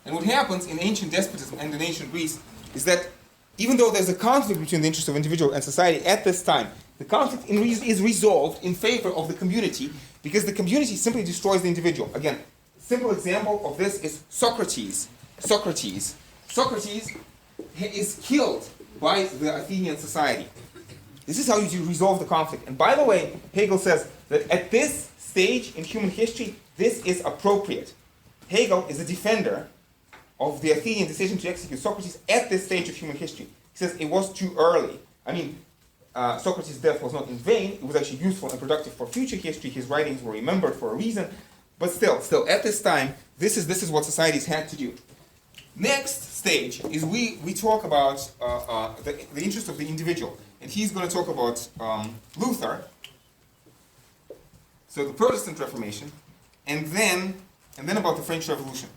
And what happens in ancient despotism and in ancient Greece is that even though there's a conflict between the interests of individual and society at this time, the conflict is resolved in favor of the community, because the community simply destroys the individual. Again, simple example of this is Socrates. Socrates is killed by the Athenian society. This is how you resolve the conflict. And by the way, Hegel says that at this stage in human history, this is appropriate. Hegel is a defender of the Athenian decision to execute Socrates at this stage of human history. He says it was too early. I mean, Socrates' death was not in vain. It was actually useful and productive for future history. His writings were remembered for a reason. But still, at this time, this is what societies had to do. Next stage is we talk about the interest of the individual. and he's going to talk about Luther, so the Protestant Reformation, and then about the French Revolution.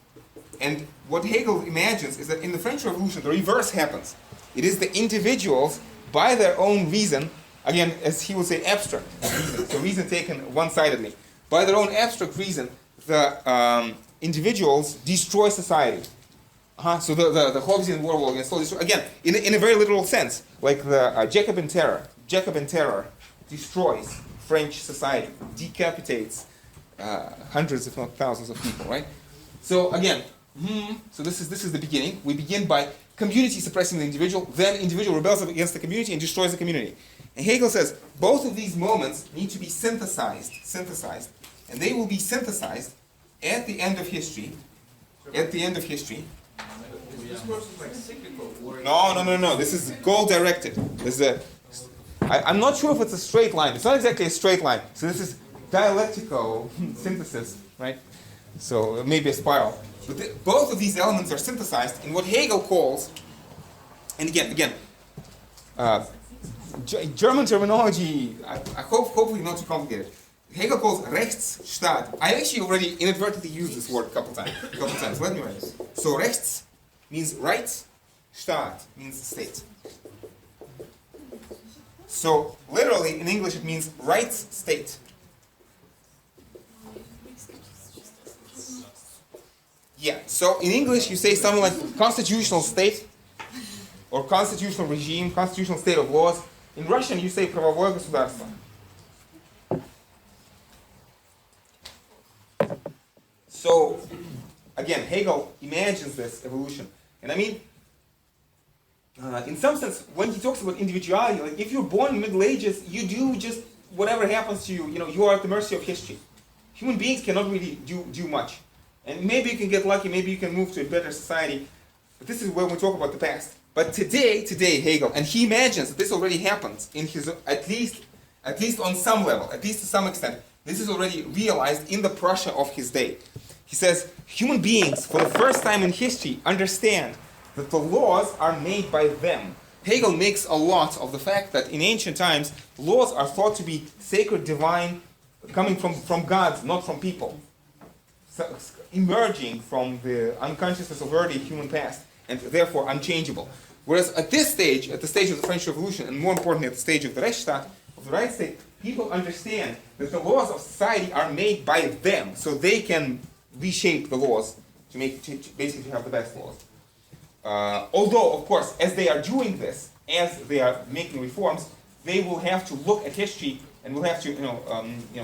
And what Hegel imagines is that in the French Revolution, the reverse happens. It is the individuals, by their own reason, again, as he would say, abstract reason, so reason taken one-sidedly, by their own abstract reason, the individuals destroy society. So the Hobbesian war will against all destroy. Again, in a very literal sense, like the Jacobin terror destroys French society, decapitates hundreds, if not thousands, of people. Right. So again, so this is the beginning. We begin by community suppressing the individual, then individual rebels against the community and destroys the community. And Hegel says both of these moments need to be synthesized, and they will be synthesized at the end of history. At the end of history. This process is like cyclical. No. This is goal-directed. I'm not sure if it's a straight line. It's not exactly a straight line. So this is dialectical synthesis, right? So maybe a spiral. But both of these elements are synthesized in what Hegel calls, and again, German terminology, I hopefully not too complicated. Hegel calls Rechtsstaat. I actually already inadvertently used this word a couple times. Let me write this. So Rechts means rights, Staat means state. So literally in English it means rights state. Yeah, so in English you say something like constitutional state or constitutional regime, constitutional state of laws. In Russian you say правовое государство. So again, Hegel imagines this evolution. And I mean, in some sense, when he talks about individuality, like if you're born in the Middle Ages, you do just whatever happens to you, you are at the mercy of history. Human beings cannot really do much. And maybe you can get lucky, maybe you can move to a better society. But this is when we talk about the past. But today, Hegel, and he imagines that this already happens in his, at least on some level, at least to some extent, this is already realized in the Prussia of his day. He says, human beings, for the first time in history, understand that the laws are made by them. Hegel makes a lot of the fact that in ancient times, laws are thought to be sacred, divine, coming from gods, not from people. So, emerging from the unconsciousness of early human past, and therefore unchangeable. Whereas at this stage, at the stage of the French Revolution, and more importantly at the stage of the Rechtsstaat, of the right state, people understand that the laws of society are made by them, so they can reshape the laws to basically have the best laws. Although, of course, as they are doing this, as they are making reforms, they will have to look at history and will have to,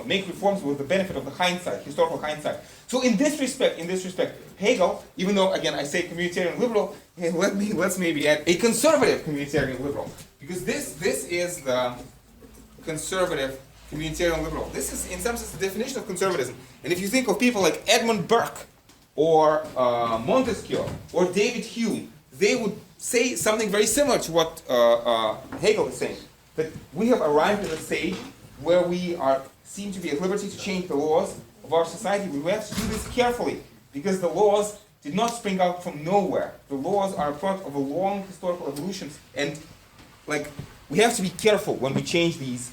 make reforms with the benefit of the hindsight, historical hindsight. So in this respect, Hegel, even though again I say communitarian liberal, let's maybe add a conservative communitarian liberal, because this is the conservative communitarian liberal. This is, in some sense, the definition of conservatism. And if you think of people like Edmund Burke, or Montesquieu, or David Hume, they would say something very similar to what Hegel is saying. That we have arrived at a stage where we seem to be at liberty to change the laws of our society. We have to do this carefully, because the laws did not spring out from nowhere. The laws are a product of a long historical evolution, and we have to be careful when we change these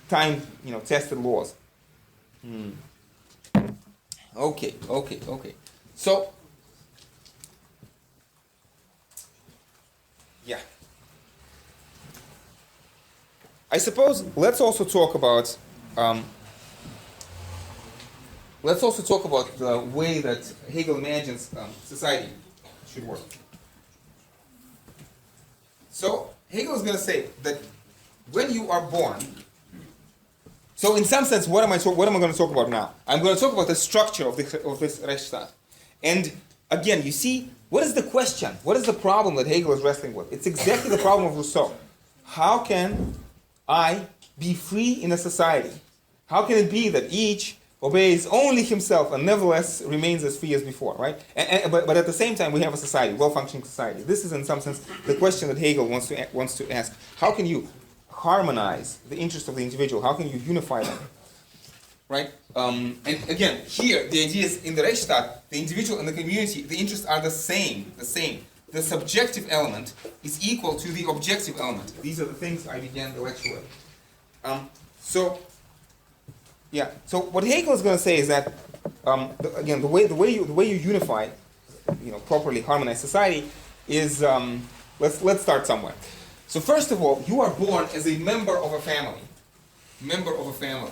time-tested laws. Okay. So, yeah. I suppose let's also talk about the way that Hegel imagines society should work. So Hegel is going to say that when you are born. So in some sense, what am I going to talk about now? I'm going to talk about the structure of this Rechtsstaat. And again, you see, what is the question? What is the problem that Hegel is wrestling with? It's exactly the problem of Rousseau. How can I be free in a society? How can it be that each obeys only himself and nevertheless remains as free as before, right? But at the same time, we have a society, well-functioning society. This is in some sense the question that Hegel wants to ask. How can you harmonize the interests of the individual? How can you unify them? Right? And again, here, the idea is in the Rechtsstaat, the individual and the community, the interests are the same. the subjective element is equal to the objective element. These are the things I began the lecture with. So what Hegel is going to say is that again the way you unify, properly harmonize society is let's start somewhere. So first of all, you are born as a member of a family. Member of a family.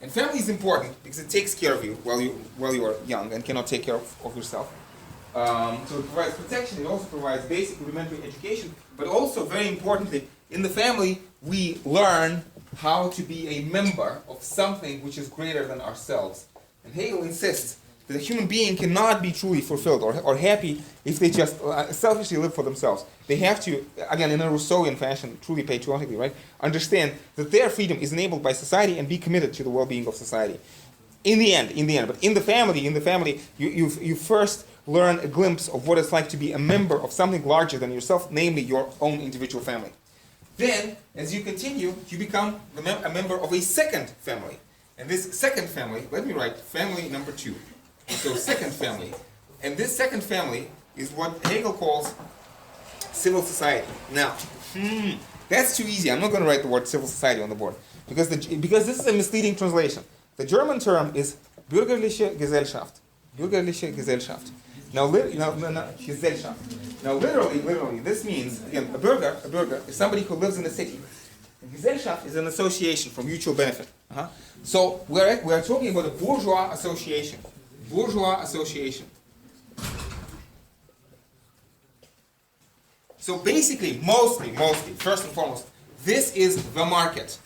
And family is important because it takes care of you while you are young and cannot take care of yourself. So it provides protection. It also provides basic rudimentary education. But also, very importantly, in the family, we learn how to be a member of something which is greater than ourselves. And Hegel insists that a human being cannot be truly fulfilled or happy if they just selfishly live for themselves. They have to, again, in a Rousseauian fashion, truly patriotically, right, understand that their freedom is enabled by society and be committed to the well-being of society. In the end. But in the family, you first learn a glimpse of what it's like to be a member of something larger than yourself, namely your own individual family. Then, as you continue, you become a member of a second family. And this second family, let me write family number 2. So second family. And this second family is what Hegel calls civil society. Now, that's too easy. I'm not going to write the word civil society on the board. Because this is a misleading translation. The German term is bürgerliche Gesellschaft. Bürgerliche Gesellschaft. Now, Gesellschaft. Now, literally, this means, again, a burger is somebody who lives in a city. Gesellschaft is an association for mutual benefit. So we're talking about a bourgeois association. Bourgeois association. So basically, mostly, first and foremost, this is the market.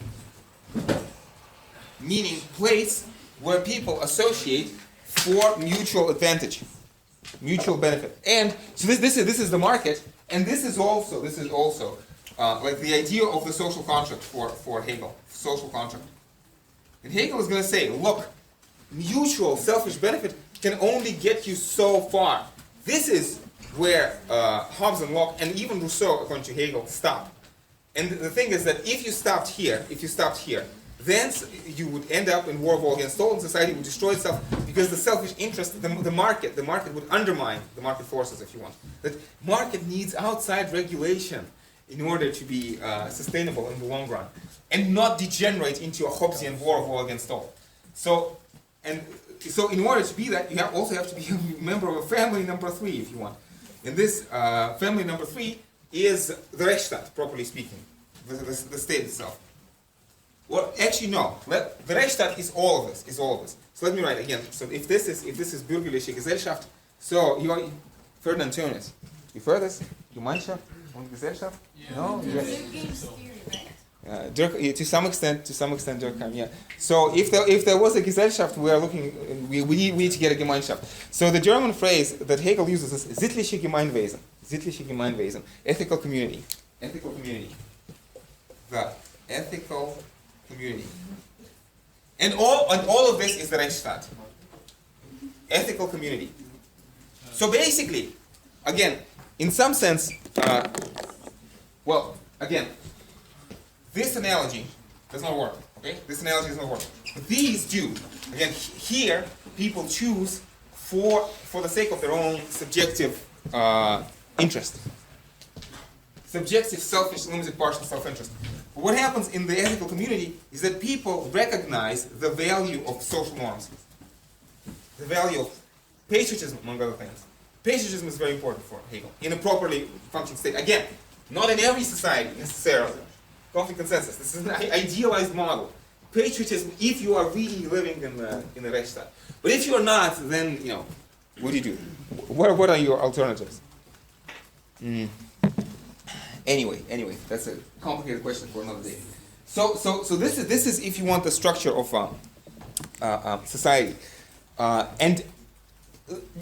Meaning place where people associate for mutual advantage, mutual benefit. And so this is the market, and this is also like the idea of the social contract for Hegel, social contract. And Hegel is going to say, look, mutual selfish benefit can only get you so far. This is where Hobbes and Locke and even Rousseau, according to Hegel, stop. And the thing is that if you stopped here, then you would end up in war of all against all, and society would destroy itself because the selfish interest, the market would undermine the market forces, if you want. That market needs outside regulation in order to be sustainable in the long run, and not degenerate into a Hobbesian war of all against all. So in order to be that, you also have to be a member of a family number 3, if you want. And this family number 3 is the Rechtsstaat, properly speaking, the state itself. Well, actually, no. The Rechtsstaat is all of this. So let me write again. So if this is bürgerliche Gesellschaft, so you are Ferdinand Tönnies. You've heard this? Gemeinschaft und Gesellschaft? Yeah. No. New Yes. games theory, right? To some extent, Durkheim, yeah. So if there was a Gesellschaft, we need to get a Gemeinschaft. So the German phrase that Hegel uses is sittliche Gemeinwesen, ethical community. The ethical community. And all of this is the Rechtsstaat. Ethical community. So basically, again, in some sense, this analogy does not work. Okay? This analogy does not work. These do. Again, here people choose for the sake of their own subjective interest. Subjective, selfish, limited, partial self-interest. But what happens in the ethical community is that people recognize the value of social norms. The value of patriotism, among other things. Patriotism is very important for Hegel in a properly functioning state. Again, not in every society necessarily. Common consensus. This is an idealized model. Patriotism, if you are really living in the Rechtsstaat. But if you are not, then what do you do? What are your alternatives? Anyway, that's a complicated question for another day. So this is if you want the structure of society, and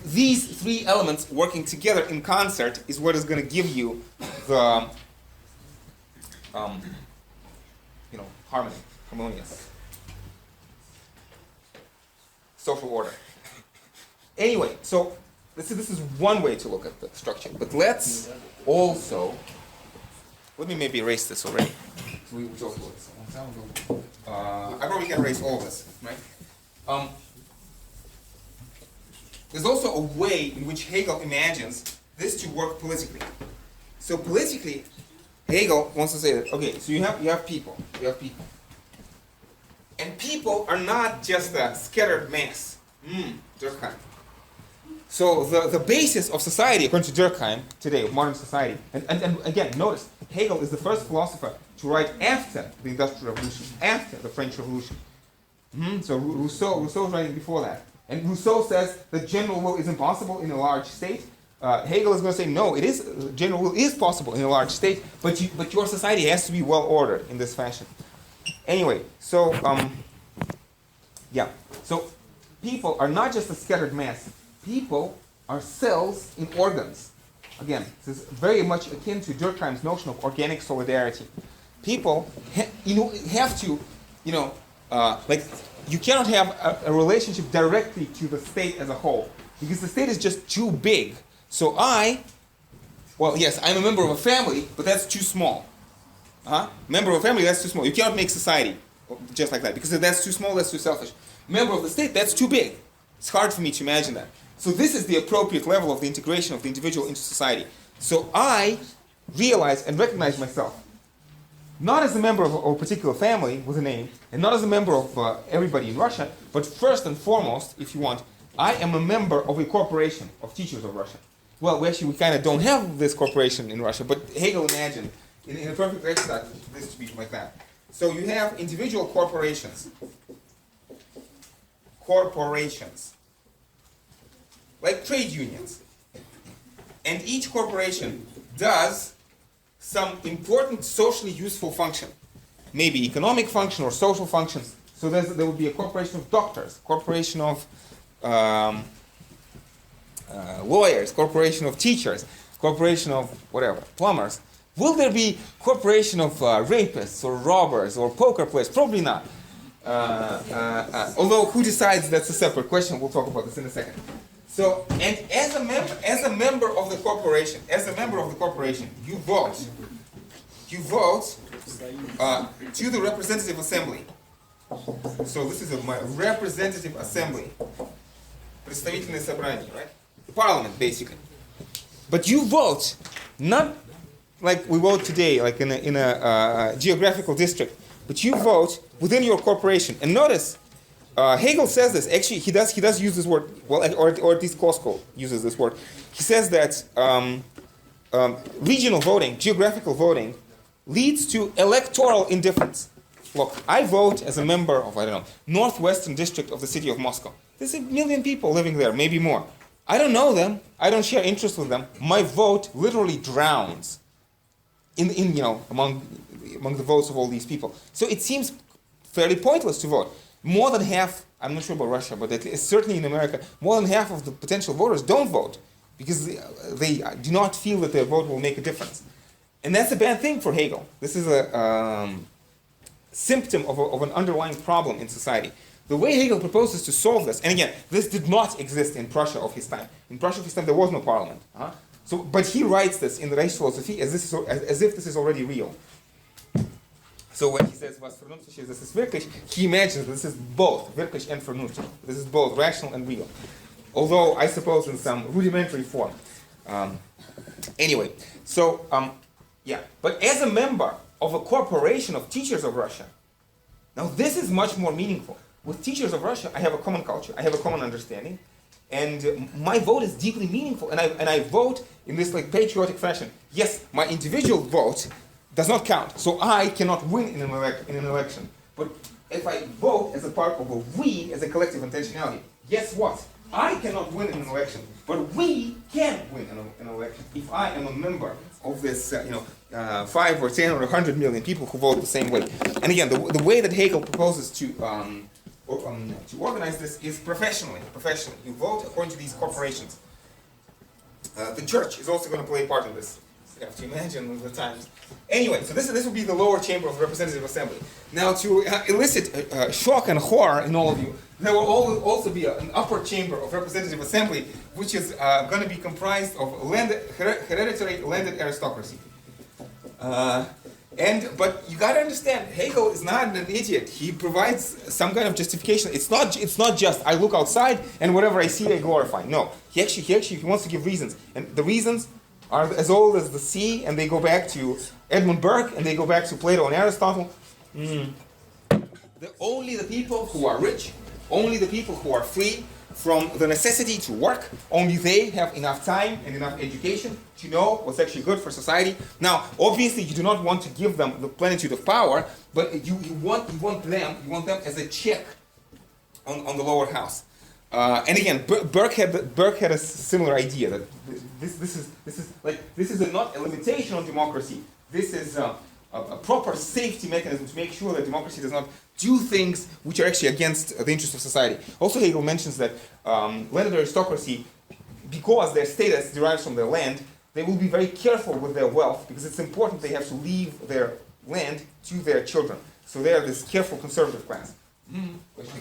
these 3 elements working together in concert is what is going to give you the harmonious social order. Anyway, so this is one way to look at the structure, but let's also. Let me maybe erase this already. We talked about this a long time ago. I probably can erase all this, right? there's also a way in which Hegel imagines this to work politically. So politically, Hegel wants to say that, okay, so you have people. And people are not just a scattered mass. Durkheim. So the basis of society, according to Durkheim, today, of modern society, and again, notice, Hegel is the first philosopher to write after the Industrial Revolution, after the French Revolution. So Rousseau is writing before that. And Rousseau says that general will is impossible in a large state. Hegel is going to say, no, it is, general will is possible in a large state, but your society has to be well ordered in this fashion. Anyway, so, so people are not just a scattered mass. People are cells in organs. Again, this is very much akin to Durkheim's notion of organic solidarity. People have to, like, you cannot have a relationship directly to the state as a whole, because the state is just too big. So yes, I'm a member of a family, but that's too small. Member of a family, that's too small. You cannot make society just like that, because if that's too small, that's too selfish. Member of the state, that's too big. It's hard for me to imagine that. So this is the appropriate level of the integration of the individual into society. So I realize and recognize myself, not as a member of a particular family with a name, and not as a member of everybody in Russia, but first and foremost, if you want, I am a member of a corporation of teachers of Russia. Well, we kind of don't have this corporation in Russia, but Hegel imagined in a perfect Rechtsstaat this to be like that. So you have individual corporations. Like trade unions. And each corporation does some important socially useful function. Maybe economic function or social functions. So there will be a corporation of doctors, corporation of lawyers, corporation of teachers, corporation of whatever, plumbers. Will there be corporation of rapists or robbers or poker players? Probably not. Although who decides, that's a separate question. We'll talk about this in a second. So, and as a member of the corporation, you vote to the representative assembly. So this is my representative assembly, представительное собрание, right? The parliament, basically. But you vote not like we vote today, like in a geographical district, but you vote within your corporation. And notice, Hegel says this. Actually, he does use this word. Well, or at least Kosko uses this word. He says that regional voting, geographical voting, leads to electoral indifference. Look, I vote as a member of, Northwestern District of the city of Moscow. There's 1 million people living there, maybe more. I don't know them. I don't share interests with them. My vote literally drowns among the votes of all these people. So it seems fairly pointless to vote. More than half, I'm not sure about Russia, but at least certainly in America, more than half of the potential voters don't vote because they do not feel that their vote will make a difference. And that's a bad thing for Hegel. This is a symptom of an underlying problem in society. The way Hegel proposes to solve this, and again, this did not exist in Prussia of his time. In Prussia of his time, there was no parliament. But he writes this in the Reichsphilosophie as if this is already real. So when he says, was vernünftig ist, this is wirklich, he imagines this is both, wirklich and vernünftig. This is both rational and real. Although, I suppose, in some rudimentary form. Anyway, so, but as a member of a corporation of teachers of Russia, now this is much more meaningful. With teachers of Russia, I have a common culture, I have a common understanding, and my vote is deeply meaningful, and I vote in this like patriotic fashion. Yes, my individual vote does not count, so I cannot win in an election. But if I vote as a part of a we, as a collective intentionality, guess what? I cannot win in an election, but we can win in an election if I am a member of this, 5 or 10 or 100 million people who vote the same way. And again, the way that Hegel proposes to organize this is professionally. You vote according to these corporations. The church is also going to play a part in this. You have to imagine the times. Anyway, so this will be the lower chamber of the representative assembly. Now, to elicit shock and horror in all of you, there will also be an upper chamber of representative assembly, which is going to be comprised of hereditary landed aristocracy. But you got to understand, Hegel is not an idiot. He provides some kind of justification. It's not just I look outside and whatever I see I glorify. No, he wants to give reasons, and the reasons are as old as the sea, and they go back to Edmund Burke, and they go back to Plato and Aristotle. Only the people who are rich, only the people who are free from the necessity to work, only they have enough time and enough education to know what's actually good for society. Now, obviously, you do not want to give them the plenitude of power, but you want them as a check on the lower house. And again, Burke had a similar idea that this is not a limitation on democracy. This is a proper safety mechanism to make sure that democracy does not do things which are actually against the interest of society. Also, Hegel mentions that landed aristocracy, because their status derives from their land, they will be very careful with their wealth because it's important they have to leave their land to their children. So they are this careful conservative class. Also,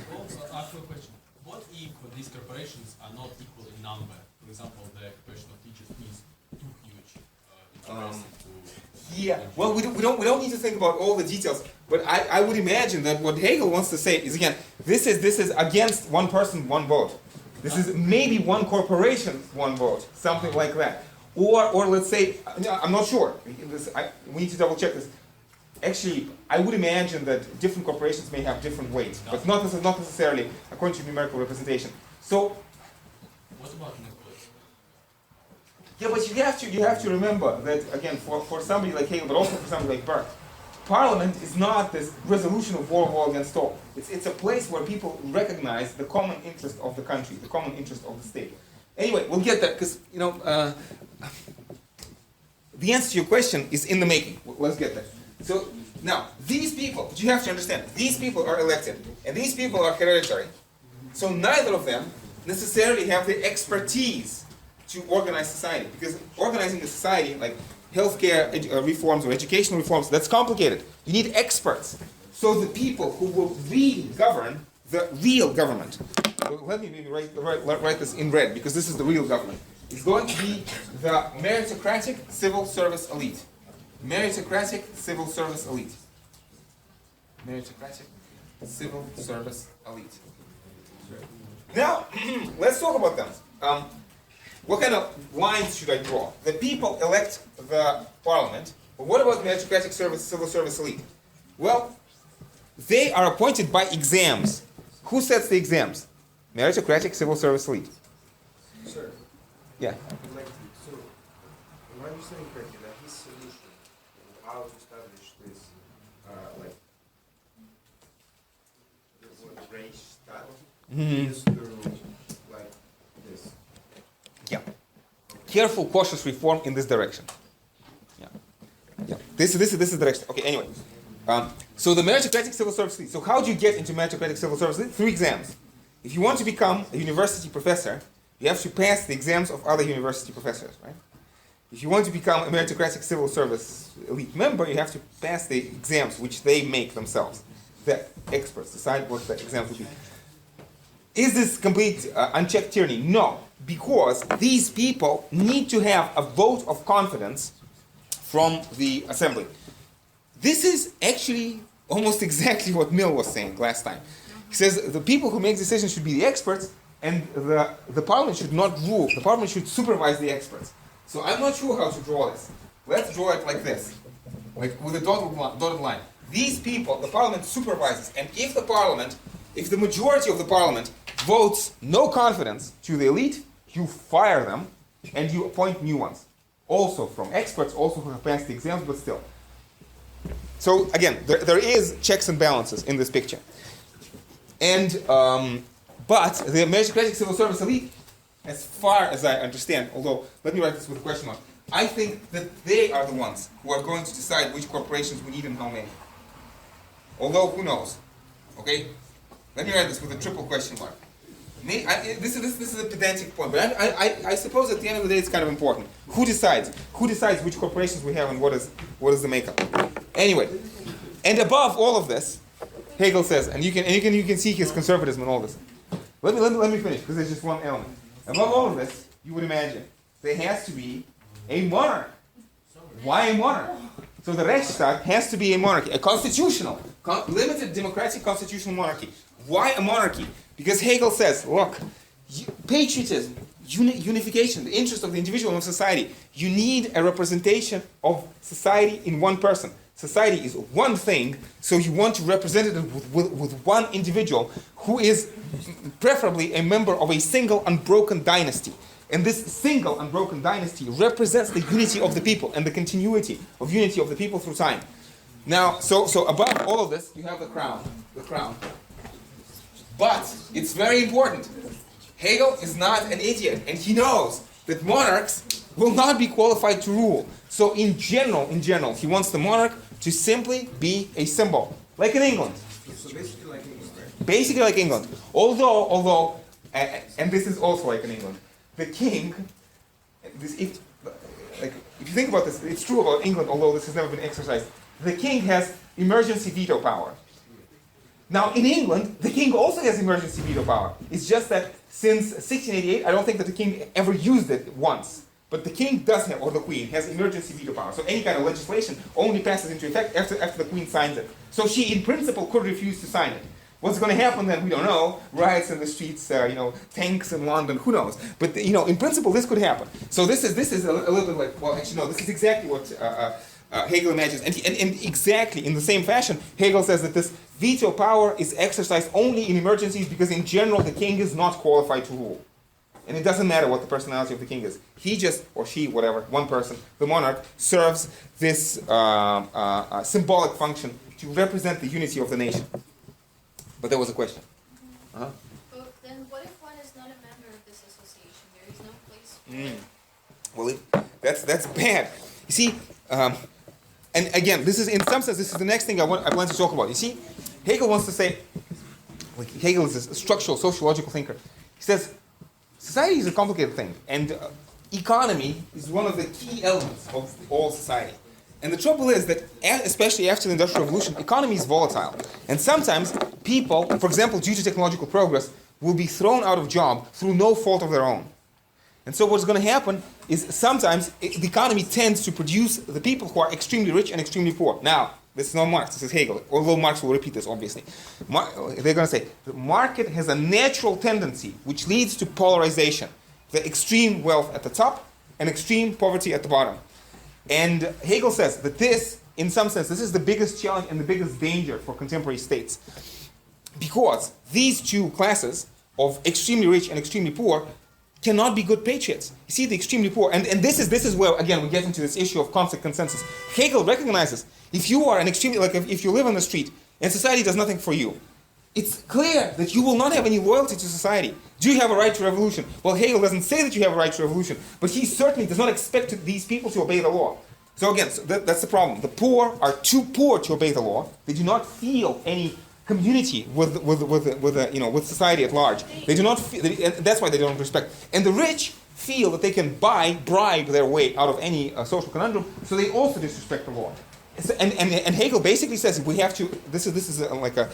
I have a question. What if these corporations are not equal in number? For example, the occupation of teachers is too huge in comparison to... Yeah, well, we don't need to think about all the details, but I would imagine that what Hegel wants to say is, again, this is against one person, one vote. This is maybe one corporation, one vote, something like that. Or let's say, I'm not sure, we need to double check this. Actually, I would imagine that different corporations may have different weights, but not necessarily according to numerical representation. So, what about inequality? yeah, but you have to remember that, again, for somebody like Hegel, but also for somebody like Burke, Parliament is not this resolution of war against all. It's a place where people recognize the common interest of the country, the common interest of the state. Anyway, we'll get there, because, the answer to your question is in the making. Let's get there. So, now, these people, you have to understand, these people are elected, and these people are hereditary. So neither of them necessarily have the expertise to organize society, because organizing a society, like healthcare reforms or educational reforms, that's complicated. You need experts. So the people who will really govern the real government, let me maybe write this in red, because this is the real government, is going to be the meritocratic civil service elite. Meritocratic civil service elite. Meritocratic civil service elite. Now, let's talk about them. What kind of lines should I draw? The people elect the parliament, but what about the meritocratic civil service elite? Well, they are appointed by exams. Who sets the exams? Meritocratic civil service elite. Sir, Yeah. I would like to, so, am I understanding correctly that his solution of how to establish this, like, the range style is through, like, this? Yeah. Careful, cautious reform in this direction. Yeah. Yeah. This is the direction. Okay. Anyway, so the meritocratic civil service elite. So how do you get into meritocratic civil service elite? Through exams. If you want to become a university professor, you have to pass the exams of other university professors, right? If you want to become a meritocratic civil service elite member, you have to pass the exams which they make themselves. The experts decide what the exams will be. Is this complete unchecked tyranny? No, because these people need to have a vote of confidence from the assembly. This is actually almost exactly what Mill was saying last time. He says the people who make decisions should be the experts, and the parliament should not rule. The parliament should supervise the experts. So I'm not sure how to draw this. Let's draw it like this, like with a dotted line. These people, the parliament supervises, and if the majority of the parliament votes no confidence to the elite, you fire them, and you appoint new ones. Also from experts, also who have passed the exams, but still. So again, there is checks and balances in this picture. And, but the meritocratic civil service elite, as far as I understand, although, let me write this with a question mark, I think that they are the ones who are going to decide which corporations we need and how many. Although, who knows? Okay? Let me write this with a triple question mark. This is a pedantic point, but I suppose at the end of the day it's kind of important. Who decides? Who decides which corporations we have and what is the makeup? Anyway, and above all of this, Hegel says, and you can see his conservatism and all this. Let me finish, because there's just one element. Above all of this, you would imagine there has to be a monarch. Why a monarch? So the Rechtsstaat has to be a monarchy, a constitutional, limited democratic constitutional monarchy. Why a monarchy? Because Hegel says, look, patriotism, unification, the interest of the individual in society, you need a representation of society in one person. Society is one thing, so you want to represent it with one individual who is preferably a member of a single unbroken dynasty. And this single unbroken dynasty represents the unity of the people and the continuity of unity of the people through time. Now, so above all of this, you have the crown. The crown. But it's very important. Hegel is not an idiot, and he knows that monarchs will not be qualified to rule. So in general, he wants the monarch to simply be a symbol, like in England. So basically like England, right? Basically like England. Although, and this is also like in England, the king, if you think about this, it's true about England, although this has never been exercised. The king has emergency veto power. Now, in England, the king also has emergency veto power. It's just that since 1688, I don't think that the king ever used it once. But the king does have, or the queen, has emergency veto power. So any kind of legislation only passes into effect after the queen signs it. So she, in principle, could refuse to sign it. What's going to happen then, we don't know. Riots in the streets, tanks in London, who knows. But, in principle, this could happen. So this is a little bit like, well, actually, no, this is exactly what Hegel imagines. And exactly in the same fashion, Hegel says that this veto power is exercised only in emergencies because in general the king is not qualified to rule. And it doesn't matter what the personality of the king is. He just, or she, whatever, one person, the monarch, serves this symbolic function to represent the unity of the nation. But there was a question. Uh-huh. But then what if one is not a member of this association? There is no place for Well, that's bad. You see, and again, this is, in some sense, this is the next thing I want to talk about. You see, Hegel wants to say, Hegel is a structural, sociological thinker. He says, society is a complicated thing, and economy is one of the key elements of all society. And the trouble is that, especially after the Industrial Revolution, economy is volatile. And sometimes people, for example, due to technological progress, will be thrown out of job through no fault of their own. And so what's going to happen is sometimes the economy tends to produce the people who are extremely rich and extremely poor. Now, this is not Marx, this is Hegel, although Marx will repeat this, obviously. They're going to say, the market has a natural tendency which leads to polarization. The extreme wealth at the top and extreme poverty at the bottom. And Hegel says that this, in some sense, this is the biggest challenge and the biggest danger for contemporary states. Because these two classes of extremely rich and extremely poor cannot be good patriots. You see, the extremely poor, and this is where, again, we get into this issue of conflict consensus. Hegel recognizes, if you are an extremely, like if you live on the street and society does nothing for you, it's clear that you will not have any loyalty to society. Do you have a right to revolution? Well, Hegel doesn't say that you have a right to revolution, but he certainly does not expect these people to obey the law. So again, that's the problem. The poor are too poor to obey the law. They do not feel any community with society at large. They do not feel, that's why they don't respect. And the rich feel that they can bribe their way out of any social conundrum, so they also disrespect the law. And Hegel basically says we have to. This is like a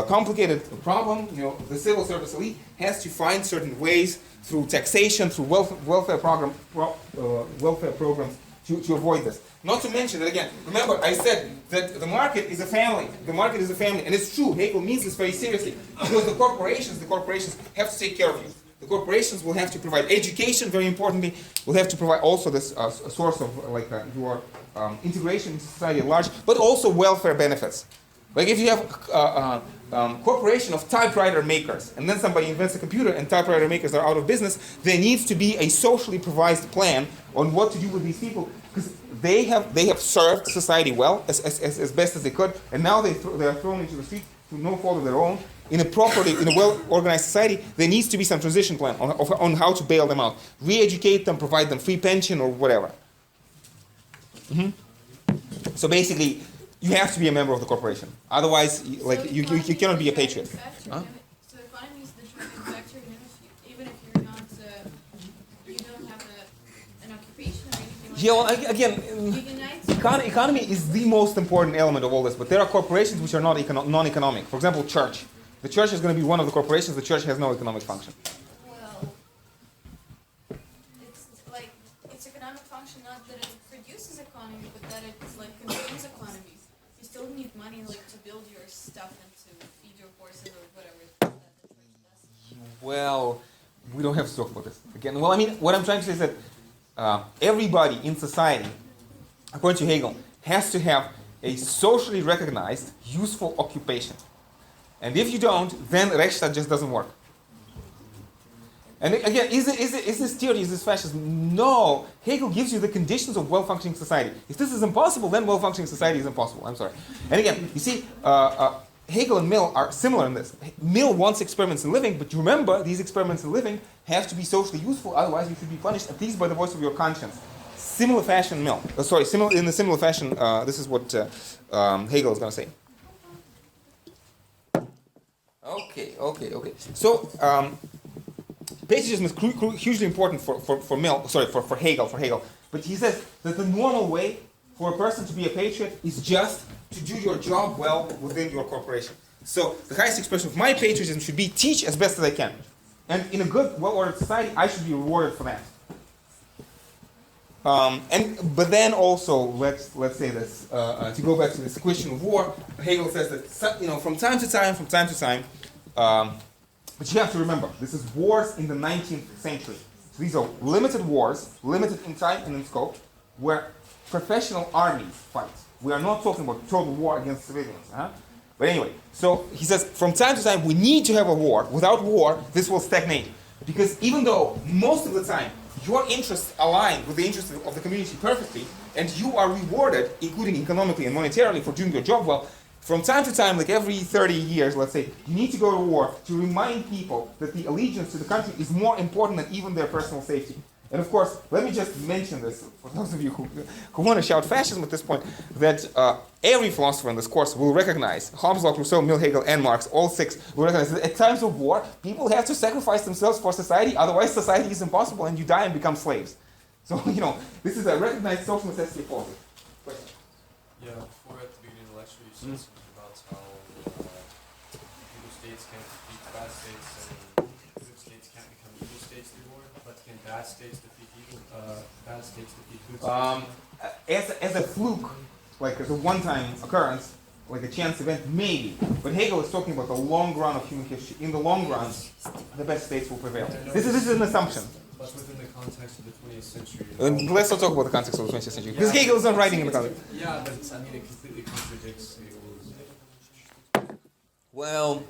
complicated problem. The civil service elite has to find certain ways through taxation, through welfare programs to avoid this. Not to mention that again. Remember, I said that the market is a family. The market is a family, and it's true. Hegel means this very seriously because the corporations have to take care of you. The corporations will have to provide education, very importantly. Will have to provide also this a source of your integration into society at large, but also welfare benefits. Like if you have a corporation of typewriter makers, and then somebody invents a computer and typewriter makers are out of business, there needs to be a socially provised plan on what to do with these people, because they have served society well as best as they could, and now they are thrown into the street through no fault of their own. In a well-organized society, there needs to be some transition plan on how to bail them out, re-educate them, provide them free pension or whatever. Mm-hmm. So basically, you have to be a member of the corporation. Otherwise, you cannot be a patriot. Huh? So economy is the driving factor, even if you're not, you don't have an occupation or anything like that. Again, economy is the most important element of all this. But there are corporations which are not non-economic. For example, church. The church is going to be one of the corporations. The church has no economic function. Well, it's like its economic function, not that it produces economy, but that it like consumes economy. You still need money like to build your stuff and to feed your horses or whatever that the church does. Well, we don't have to talk about this again. Well, I mean, what I'm trying to say is that everybody in society, according to Hegel, has to have a socially recognized, useful occupation. And if you don't, then Rechtsstaat just doesn't work. And again, is this theory, is this fascism? No. Hegel gives you the conditions of well-functioning society. If this is impossible, then well-functioning society is impossible. I'm sorry. And again, you see, Hegel and Mill are similar in this. Mill wants experiments in living, but remember, these experiments in living have to be socially useful, otherwise you should be punished, at least by the voice of your conscience. Similar fashion, Mill. In a similar fashion, this is what Hegel is going to say. Okay. So, patriotism is hugely important for Mill, for Hegel. But he says that the normal way for a person to be a patriot is just to do your job well within your corporation. So the highest expression of my patriotism should be teach as best as I can. And in a good, well-ordered society, I should be rewarded for that. But then also, let's say this, to go back to this question of war, Hegel says that from time to time, but you have to remember, this is wars in the 19th century. So these are limited wars, limited in time and in scope, where professional armies fight. We are not talking about total war against civilians. But anyway, so he says, from time to time, we need to have a war. Without war, this will stagnate. Because even though most of the time, your interests align with the interests of the community perfectly, and you are rewarded, including economically and monetarily, for doing your job well, from time to time, like every 30 years, let's say, you need to go to war to remind people that the allegiance to the country is more important than even their personal safety. And of course, let me just mention this, for those of you who want to shout fascism at this point, that every philosopher in this course will recognize, Hobbes, Locke, Rousseau, Mill, Hegel, and Marx, all six, will recognize that at times of war, people have to sacrifice themselves for society, otherwise society is impossible and you die and become slaves. So, this is a recognized social necessity of politics. Question? Yeah, before at the beginning of the lecture you said something about how evil states can't defeat bad states and good states can't become evil states anymore, but can bad states defeat bad states defeat good states? As a fluke, like as a one-time occurrence, like a chance event, maybe. But Hegel is talking about the long run of human history. In the long run, the best states will prevail. This is an assumption. But within the context of the 20th century. Let's not talk about the context of the 20th century. Because Hegel is not writing in the context. Yeah, but it completely contradicts Hegel's. Well,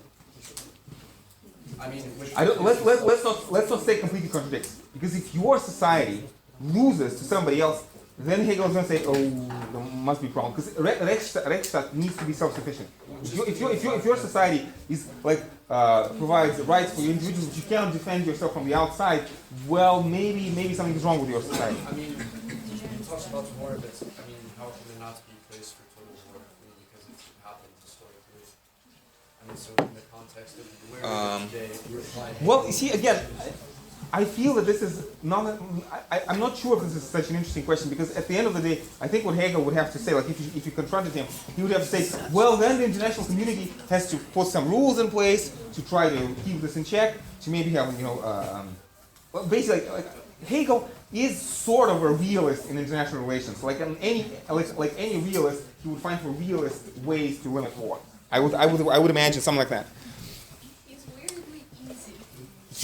I mean, let's not say completely contradicts. Because if your society loses to somebody else, then Hegel is going to say, oh, there must be a problem. Because Rechtsstaat needs to be self-sufficient. If your society is provides rights for individuals, but you cannot defend yourself from the outside, well, maybe something is wrong with your society. I mean, he talks about war, but I mean, how can there not be a place for total war? I mean, because it's happened historically. I mean, so in the context of where we are today, if you apply. Well, you see, again, I feel that this is not. I'm not sure if this is such an interesting question, because at the end of the day, I think what Hegel would have to say, like if you confronted him, he would have to say, well, then the international community has to put some rules in place to try to keep this in check, to maybe have, well, basically, like Hegel is sort of a realist in international relations. Like any realist, he would find for realist ways to limit war. I would imagine something like that. It's weirdly easy.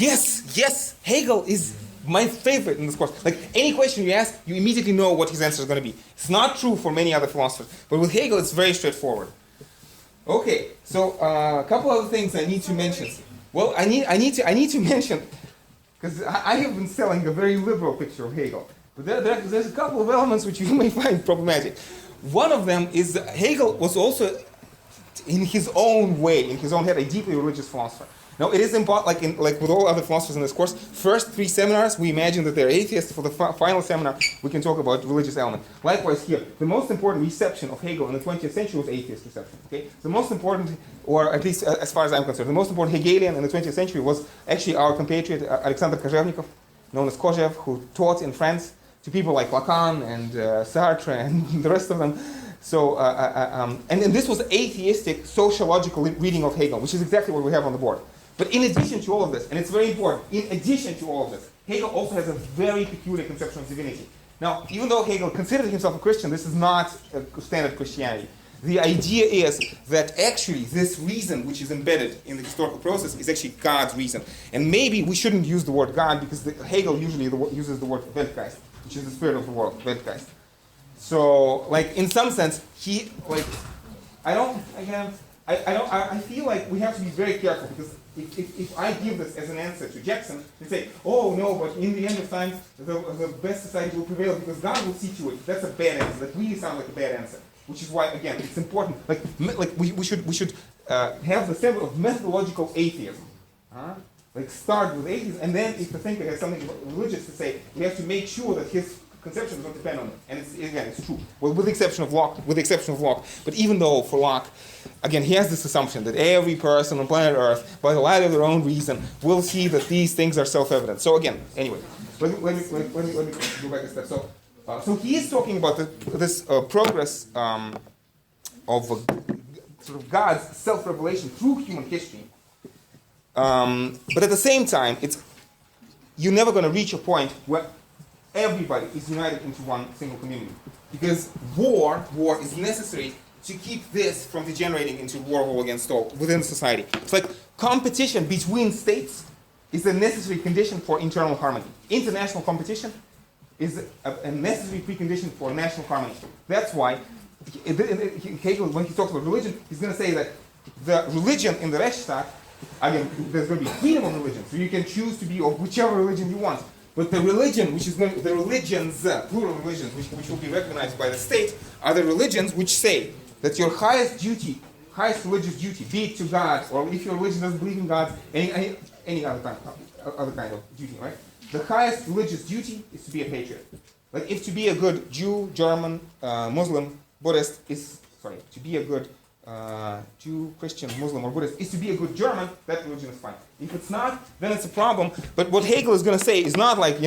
Yes, Hegel is my favorite in this course. Like any question you ask, you immediately know what his answer is going to be. It's not true for many other philosophers, but with Hegel it's very straightforward. Okay, so a couple other things I need to mention. Well, I need to mention, because I have been selling a very liberal picture of Hegel, but there's a couple of elements which you may find problematic. One of them is that Hegel was also, in his own way, in his own head, a deeply religious philosopher. Now, it is important, like with all other philosophers in this course, first 3 seminars, we imagine that they're atheists. For the final seminar, we can talk about religious element. Likewise here, the most important reception of Hegel in the 20th century was atheist reception. Okay? The most important, or at least as far as I'm concerned, the most important Hegelian in the 20th century was actually our compatriot, Alexander Kojevnikov, known as Kojev, who taught in France to people like Lacan and Sartre and the rest of them. So, and this was atheistic sociological reading of Hegel, which is exactly what we have on the board. But in addition to all of this, and it's very important, in addition to all of this, Hegel also has a very peculiar conception of divinity. Now, even though Hegel considered himself a Christian, this is not a standard Christianity. The idea is that actually this reason which is embedded in the historical process is actually God's reason. And maybe we shouldn't use the word God because Hegel usually uses the word Weltgeist, which is the spirit of the world, Weltgeist. So, like, in some sense, he, like, I feel like we have to be very careful because if I give this as an answer to Jackson and say, oh no, but in the end of time, the best society will prevail because God will see to it. That's a bad answer. That really sounds like a bad answer. Which is why, again, it's important. Like we should have the symbol of methodological atheism. Like start with atheism, and then if the thinker has something religious to say, we have to make sure that his conception does not depend on it. And it's true. Well, with the exception of Locke. But even though for Locke, again, he has this assumption that every person on planet Earth, by the light of their own reason, will see that these things are self-evident. So again, anyway, let me go back a step. So he is talking about this progress of sort of God's self-revelation through human history. But at the same time, you're never going to reach a point where everybody is united into one single community. Because war is necessary to keep this from degenerating into war against all within society. It's like competition between states is a necessary condition for internal harmony. International competition is a necessary precondition for national harmony. That's why Hegel, when he talks about religion, he's going to say that the religion in the Rechtsstaat, again, there's going to be freedom of religion, so you can choose to be of whichever religion you want. But the religion, the religions, plural religions, which will be recognized by the state, are the religions which say that your highest religious duty, be it to God, or if your religion doesn't believe in God, any other kind of duty, right? The highest religious duty is to be a patriot. Like if to be a good Jew, German, Muslim, Buddhist to be a good Jew, Christian, Muslim, or Buddhist is to be a good German, that religion is fine. If it's not, then it's a problem. But what Hegel is going to say is not like,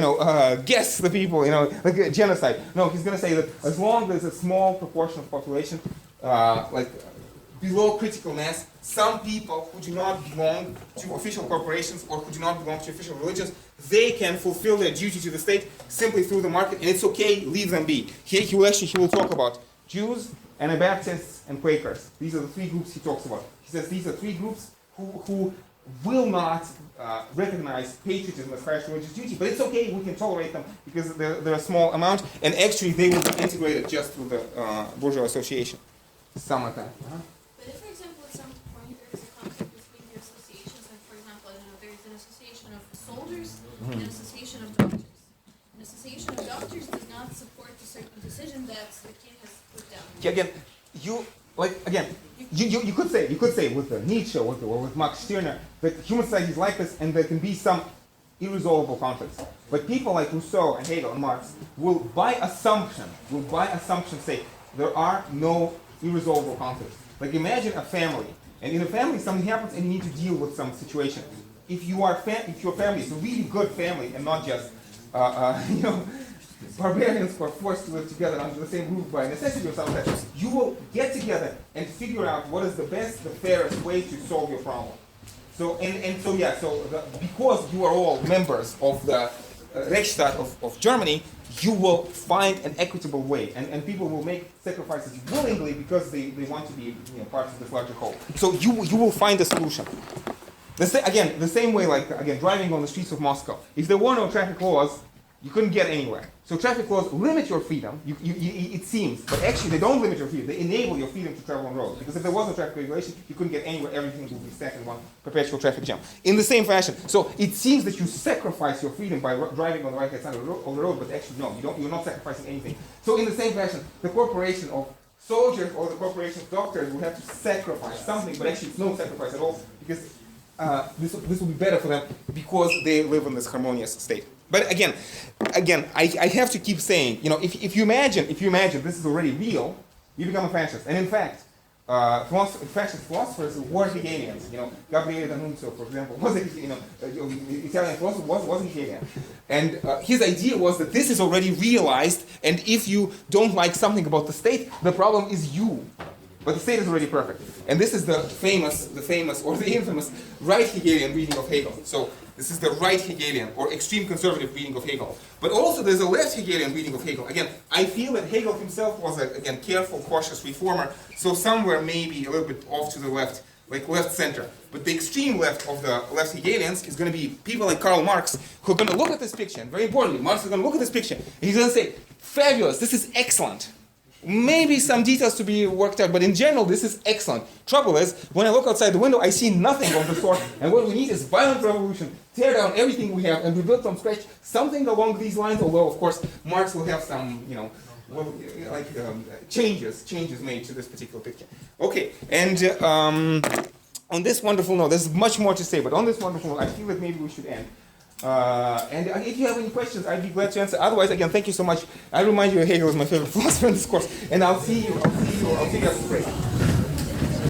guess the people, like a genocide. No, he's going to say that as long as a small proportion of population, below critical mass, some people who do not belong to official corporations or who do not belong to official religions, they can fulfill their duty to the state simply through the market, and it's okay, leave them be. He will talk about Jews, Anabaptists, and Quakers. These are the three groups he talks about. He says these are three groups who will not recognize patriotism as highest religious duty, but it's okay, we can tolerate them because they're a small amount, and actually they will be integrated just through the bourgeois association. Some of that. But if, for example, at some point there is a conflict between the associations, and for example, I don't know, there is an association of soldiers and an association of doctors. An association of doctors does not support a certain decision that the king has put down. You could say with Nietzsche or with Max Stirner that human society is like this, and there can be some irresolvable conflicts. But people like Rousseau and Hegel and Marx will, by assumption, say there are no irresolvable conflicts. Like imagine a family, and in a family something happens and you need to deal with some situation. If your family is a really good family and not just barbarians who are forced to live together under the same roof by necessity or something like that, you will get together and figure out what is the best, the fairest way to solve your problem. Because you are all members of the Reichsstaat of Germany, you will find an equitable way, and people will make sacrifices willingly because they want to be part of this larger whole. So you will find a solution. The same way, driving on the streets of Moscow. If there were no traffic laws, you couldn't get anywhere. So traffic laws limit your freedom, it seems, but actually they don't limit your freedom. They enable your freedom to travel on roads. Because if there was no traffic regulation, you couldn't get anywhere. Everything would be stuck in one perpetual traffic jam. In the same fashion, so it seems that you sacrifice your freedom by driving on the right-hand side of the road, but actually no, you're not sacrificing anything. So in the same fashion, the corporation of soldiers or the corporation of doctors will have to sacrifice something, but actually it's no sacrifice at all, because this will be better for them because they live in this harmonious state. But again, I have to keep saying, if you imagine this is already real, you become a fascist. And in fact, fascist philosophers were Hegelians. Gabriele D'Annunzio, for example, was Italian philosopher was Hegelian. And his idea was that this is already realized, and if you don't like something about the state, the problem is you. But the state is already perfect. And this is the famous or the infamous right Hegelian reading of Hegel. So This is the right Hegelian or extreme conservative reading of Hegel. But also there's a left Hegelian reading of Hegel. Again, I feel that Hegel himself was a, again, careful, cautious reformer, so somewhere maybe a little bit off to the left, like left center. But the extreme left of the left Hegelians is going to be people like Karl Marx who are going to look at this picture, and very importantly, Marx is going to look at this picture, and he's going to say, fabulous, this is excellent. Maybe some details to be worked out, but in general, this is excellent. Trouble is, when I look outside the window, I see nothing of the sort, and what we need is violent revolution, tear down everything we have, and rebuild from scratch something along these lines, although, of course, Marx will have some, you know, well, like changes made to this particular picture. Okay, and on this wonderful note, there's much more to say, but on this wonderful note, I feel that maybe we should end. And if you have any questions, I'd be glad to answer. Otherwise, again, thank you so much. I remind you, Hegel is my favorite philosopher in this course, and I'll see you after break.